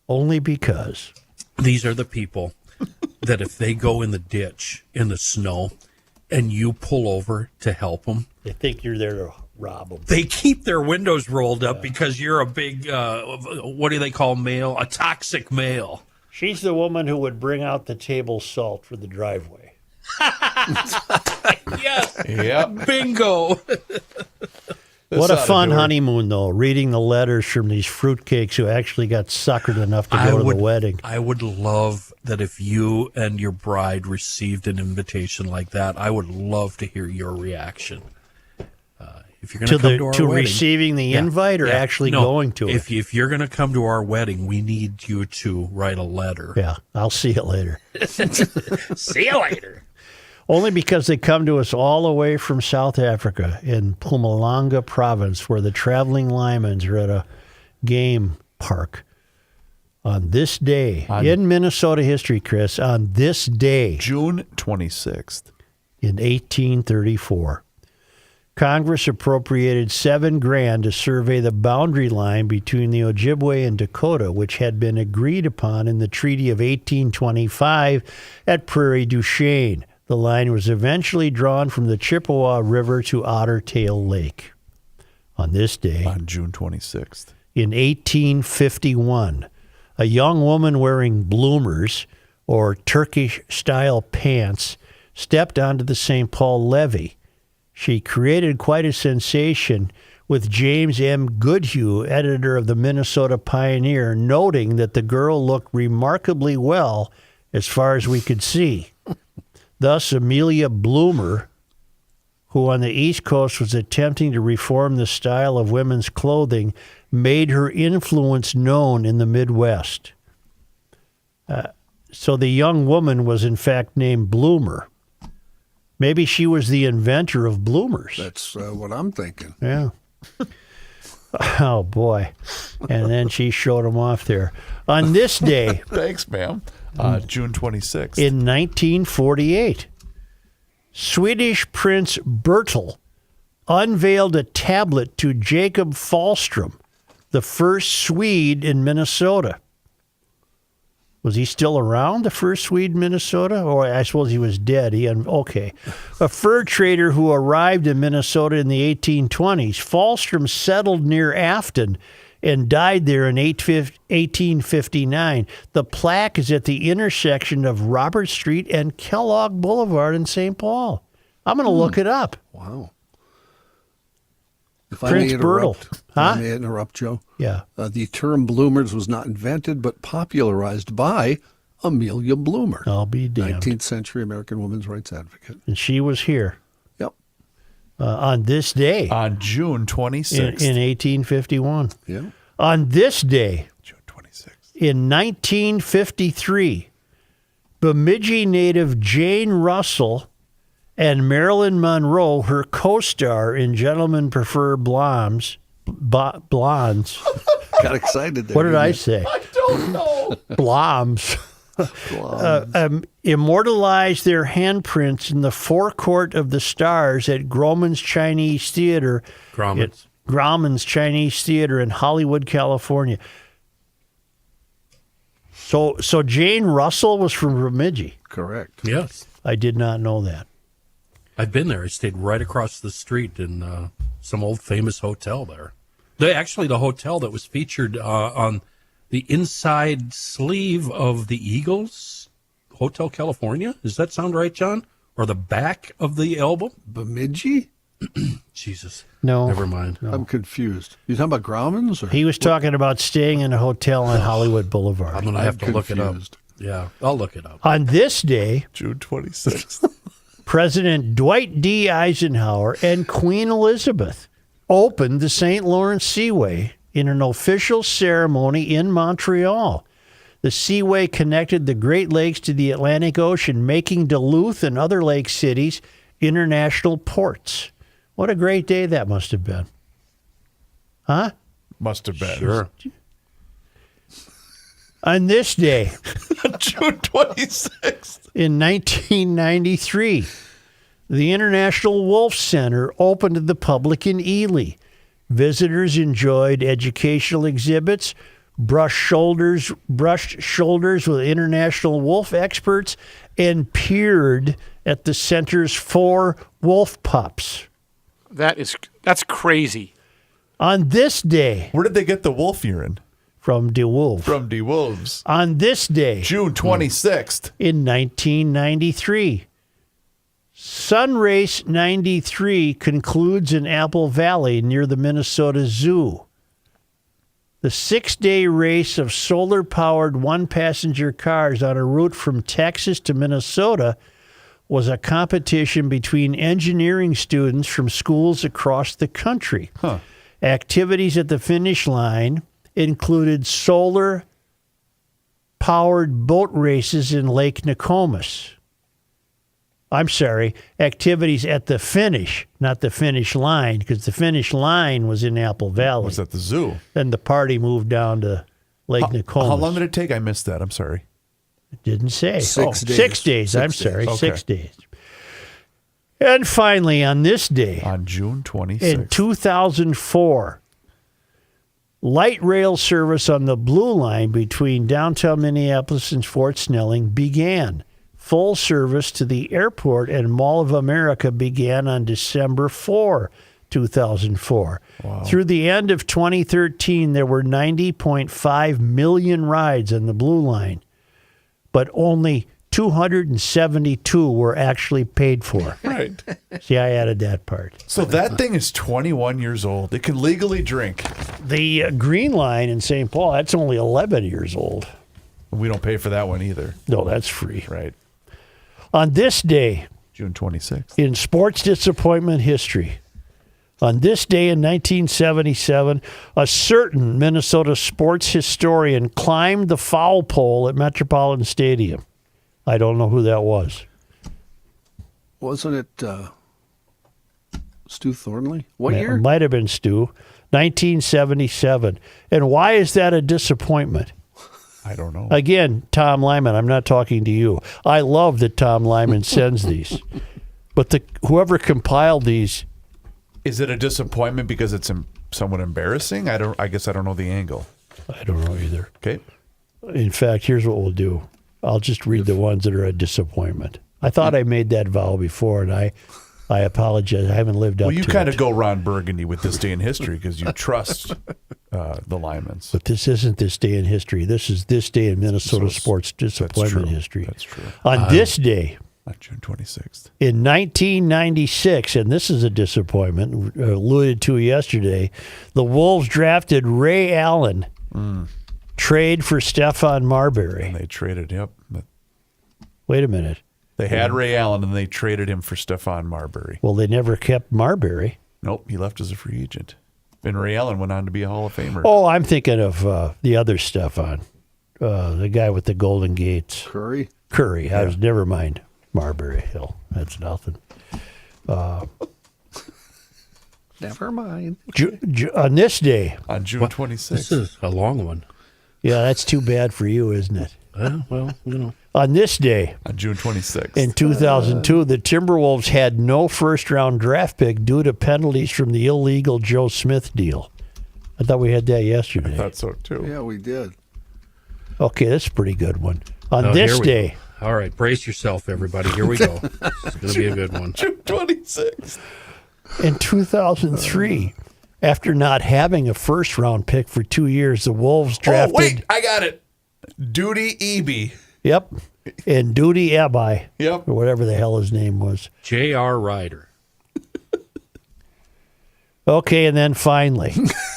Only because these are the people that if they go in the ditch in the snow and you pull over to help them, they think you're there to rob them. They keep their windows rolled up because you're a big, what do they call male? A toxic male. She's the woman who would bring out the table salt for the driveway. Yes. Yep. Bingo. What a fun honeymoon, though, reading the letters from these fruitcakes who actually got suckered enough to go to the wedding. I would love that if you and your bride received an invitation like that. I would love to hear your reaction. If you're going to come to our wedding, receiving the invite or actually going to it? If you're going to come to our wedding, we need you to write a letter. Yeah, I'll see you later. See you later. Only because they come to us all the way from South Africa in Mpumalanga province, where the traveling Lymans are at a game park. On this day, in Minnesota history, Chris, on this day, June 26th, in 1834, Congress appropriated $7,000 to survey the boundary line between the Ojibwe and Dakota, which had been agreed upon in the Treaty of 1825 at Prairie du Chien. The line was eventually drawn from the Chippewa River to Otter Tail Lake. On this day, on June 26th, in 1851, a young woman wearing bloomers, or Turkish-style pants, stepped onto the St. Paul levee. She created quite a sensation, with James M. Goodhue, editor of the Minnesota Pioneer, noting that the girl looked remarkably well as far as we could see. Thus, Amelia Bloomer, who on the East Coast was attempting to reform the style of women's clothing, made her influence known in the Midwest. So the young woman was in fact named Bloomer. Maybe she was the inventor of bloomers. That's what I'm thinking. Yeah. Oh, boy. And then she showed him off there. On this day. Thanks, ma'am. June 26th. In 1948, Swedish Prince Bertil unveiled a tablet to Jacob Falstrom, the first Swede in Minnesota. Was he still around, the first Swede in Minnesota? Or I suppose he was dead. Okay. A fur trader who arrived in Minnesota in the 1820s. Falstrom settled near Afton and died there in 1859. The plaque is at the intersection of Robert Street and Kellogg Boulevard in St. Paul. I'm going to look it up. Wow. If Prince Bertel. I may interrupt, Joe. Yeah. The term bloomers was not invented, but popularized by Amelia Bloomer. I'll be damned. 19th century American women's rights advocate. And she was here. Yep. On this day. On June 26th. In 1851. Yeah. On this day. June 26th. In 1953, Bemidji native Jane Russell and Marilyn Monroe, her co-star in Gentlemen Prefer Blondes. Got excited there. What did I you? say? I don't know. Bloms. Immortalized their handprints in the forecourt of the stars at Grauman's Chinese Theater. Grauman's Chinese Theater in Hollywood, California. So Jane Russell was from Bemidji. Correct. Yes. I did not know that. I've been there. I stayed right across the street in some old famous hotel there. Actually, the hotel that was featured on the inside sleeve of the Eagles, Hotel California. Does that sound right, John? Or the back of the album? Bemidji? Jesus. No. Never mind. No. I'm confused. You talking about Grauman's? Or? He was talking about staying in a hotel on Hollywood Boulevard. I'm going to have to look it up. confused. Yeah, I'll look it up. On this day, June 26th. President Dwight D. Eisenhower and Queen Elizabeth opened the St. Lawrence Seaway in an official ceremony in Montreal. The Seaway connected the Great Lakes to the Atlantic Ocean, making Duluth and other lake cities international ports. What a great day that must have been. Huh? Must have been. Sure. On this day, June 26th. in 1993, the International Wolf Center opened to the public in Ely. Visitors enjoyed educational exhibits, brushed shoulders with international wolf experts, and peered at the center's 4 wolf pups. That's crazy. On this day, Where did they get the wolf urine? from DeWolf. From the wolves. On this day, June 26th. in 1993, Sunrace 93 concludes in Apple Valley near the Minnesota Zoo. The 6-day race of solar-powered one-passenger cars on a route from Texas to Minnesota was a competition between engineering students from schools across the country. Activities at the finish line included solar-powered boat races in Lake Nokomis. I'm sorry, activities at the finish, not the finish line, because the finish line was in Apple Valley. Was at the zoo. Then the party moved down to Lake Nokomis. How long did it take? I missed that. I'm sorry. It didn't say. 6 days. 6 days. I'm 6 days. sorry, Okay. 6 days. And finally, on this day, On June 26th. in 2004, light rail service on the Blue Line between downtown Minneapolis and Fort Snelling began. Full service to the airport and Mall of America began on December 4, 2004. Wow. Through the end of 2013, there were 90.5 million rides on the Blue Line, but only 272 were actually paid for. Right. See, I added that part. So that thing is 21 years old. It can legally drink. The Green Line in St. Paul, that's only 11 years old. We don't pay for that one either. No, that's free. Right. On this day, June 26th. in sports disappointment history, on this day in 1977, a certain Minnesota sports historian climbed the foul pole at Metropolitan Stadium. I don't know who that was. Wasn't it Stu Thornley? What It year? might have been Stu. 1977. And why is that a disappointment? I don't know. Again, Tom Lyman, I'm not talking to you. I love that Tom Lyman sends these. But whoever compiled these. Is it a disappointment because it's somewhat embarrassing? I guess I don't know the angle. I don't know either. Okay. In fact, here's what we'll do. I'll just read the ones that are a disappointment. I thought I made that vow before, and I apologize. I haven't lived up to it. Well, you kind of go Ron Burgundy with this day in history because you trust the Lymans. But this isn't this day in history. This is this day in Minnesota sports disappointment history. That's true. On this day, On June 26th. In 1996, and this is a disappointment, alluded to yesterday, the Wolves drafted Ray Allen, trade for Stephon Marbury. And they traded, yep. Wait a minute. They had Ray Allen, and they traded him for Stephon Marbury. Well, they never kept Marbury. Nope, he left as a free agent. And Ray Allen went on to be a Hall of Famer. Oh, I'm thinking of the other Stephon, the guy with the golden gates. Curry? Curry. I was, never mind. Marbury Hill. That's nothing. Never mind. On this day. On June 26th. This is a long one. Yeah, that's too bad for you, isn't it? Well, you know. On this day. On June 26th. In 2002, the Timberwolves had no first-round draft pick due to penalties from the illegal Joe Smith deal. I thought we had that yesterday. I thought so, too. Yeah, we did. Okay, that's a pretty good one. On this day. All right, brace yourself, everybody. Here we go. It's going to be a good one. June 26th. In 2003, after not having a first-round pick for 2 years, the Wolves drafted... Oh, wait, I got it. Duty Eby. Yep. And Duty Abai. Yep. Or whatever the hell his name was. J.R. Ryder. Okay, and then finally...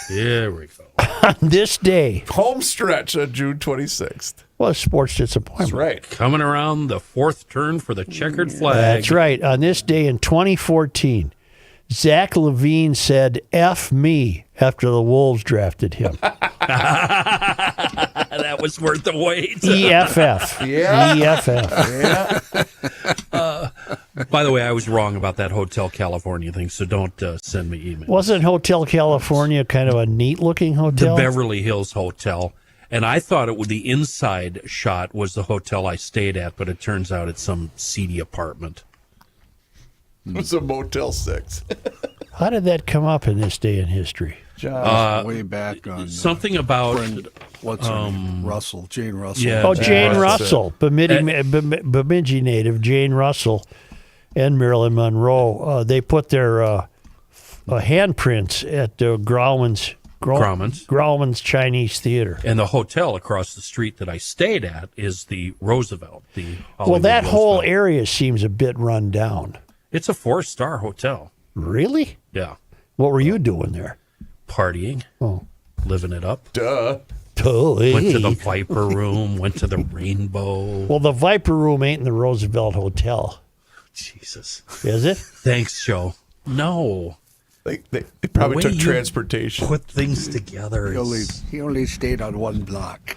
There we go. On this day... Home stretch on June 26th. Well, a sports disappointment. That's right. Coming around the fourth turn for the checkered flag. That's right. On this day in 2014, Zach LaVine said, F me, after the Wolves drafted him. That was worth the wait. EFF. Yeah. EFF. Yeah. By the way, I was wrong about that Hotel California thing, so don't send me emails. Wasn't Hotel California kind of a neat-looking hotel? The Beverly Hills Hotel. And I thought the inside shot was the hotel I stayed at, but it turns out it's some seedy apartment. It was a Motel 6. How did that come up in this day in history? Way back on something about what's her name? Russell, Jane Russell. Yeah, Oh, Jane Russell, Bemidji native Jane Russell and Marilyn Monroe. They put their handprints at Grauman's Chinese Theater. And the hotel across the street that I stayed at is the Roosevelt. Well, that whole area seems a bit run down. It's a 4-star hotel. Really? Yeah. What were you doing there? Partying. Oh. Living it up. Duh. Went to the Viper Room, went to the Rainbow. Well, the Viper Room ain't in the Roosevelt Hotel. Jesus. Is it? Thanks, Joe. No. They probably took transportation. Put things together. He only stayed on one block.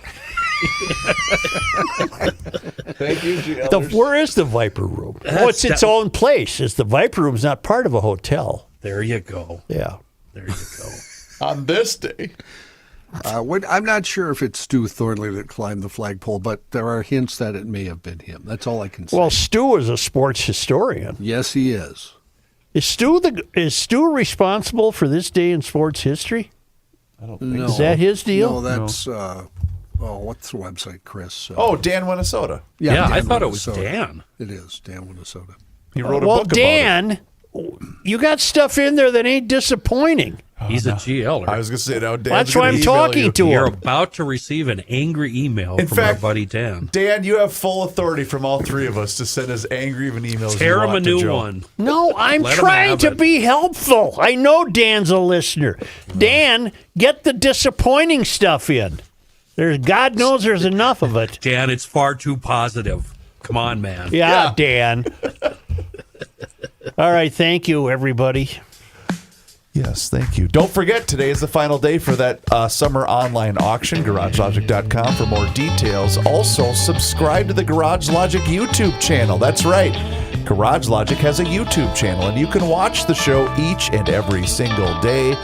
Thank you, G. Where is the Viper Room? It's its own place. The Viper Room's not part of a hotel. There you go. Yeah. There you go. On this day. I'm not sure if it's Stu Thornley that climbed the flagpole, but there are hints that it may have been him. That's all I can say. Well, Stu is a sports historian. Yes, he is. Is Stu responsible for this day in sports history? I don't think so. Is that his deal? No, that's what's the website, Chris? Dan I Minnesota. thought it was Dan. It is Dan Minnesota. He wrote a book Dan, about it. You got stuff in there that ain't disappointing. He's a GLer. I was going to say, now, Dan. That's why I'm talking to him. You're about to receive an angry email from our buddy Dan. Dan, you have full authority from all three of us to send us angry emails. Tear him a new one. No, I'm trying to be helpful. I know Dan's a listener. Dan, get the disappointing stuff in. God knows there's enough of it. Dan, it's far too positive. Come on, man. Yeah. Dan. All right, thank you, everybody. Yes, thank you. Don't forget, today is the final day for that summer online auction, GarageLogic.com for more details. Also, subscribe to the Garage Logic YouTube channel. That's right. Garage Logic has a YouTube channel, and you can watch the show each and every single day.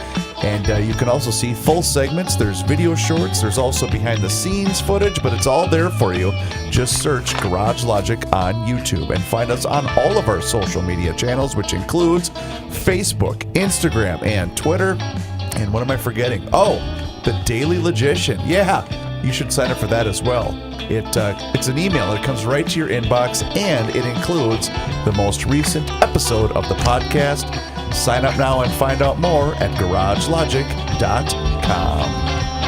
And you can also see full segments. There's video shorts. There's also behind-the-scenes footage, but it's all there for you. Just search Garage Logic on YouTube and find us on all of our social media channels, which includes Facebook, Instagram, and Twitter. And what am I forgetting? Oh, the Daily Logician. Yeah, you should sign up for that as well. It's an email. It comes right to your inbox, and it includes the most recent episode of the podcast. Sign up now and find out more at GarageLogic.com.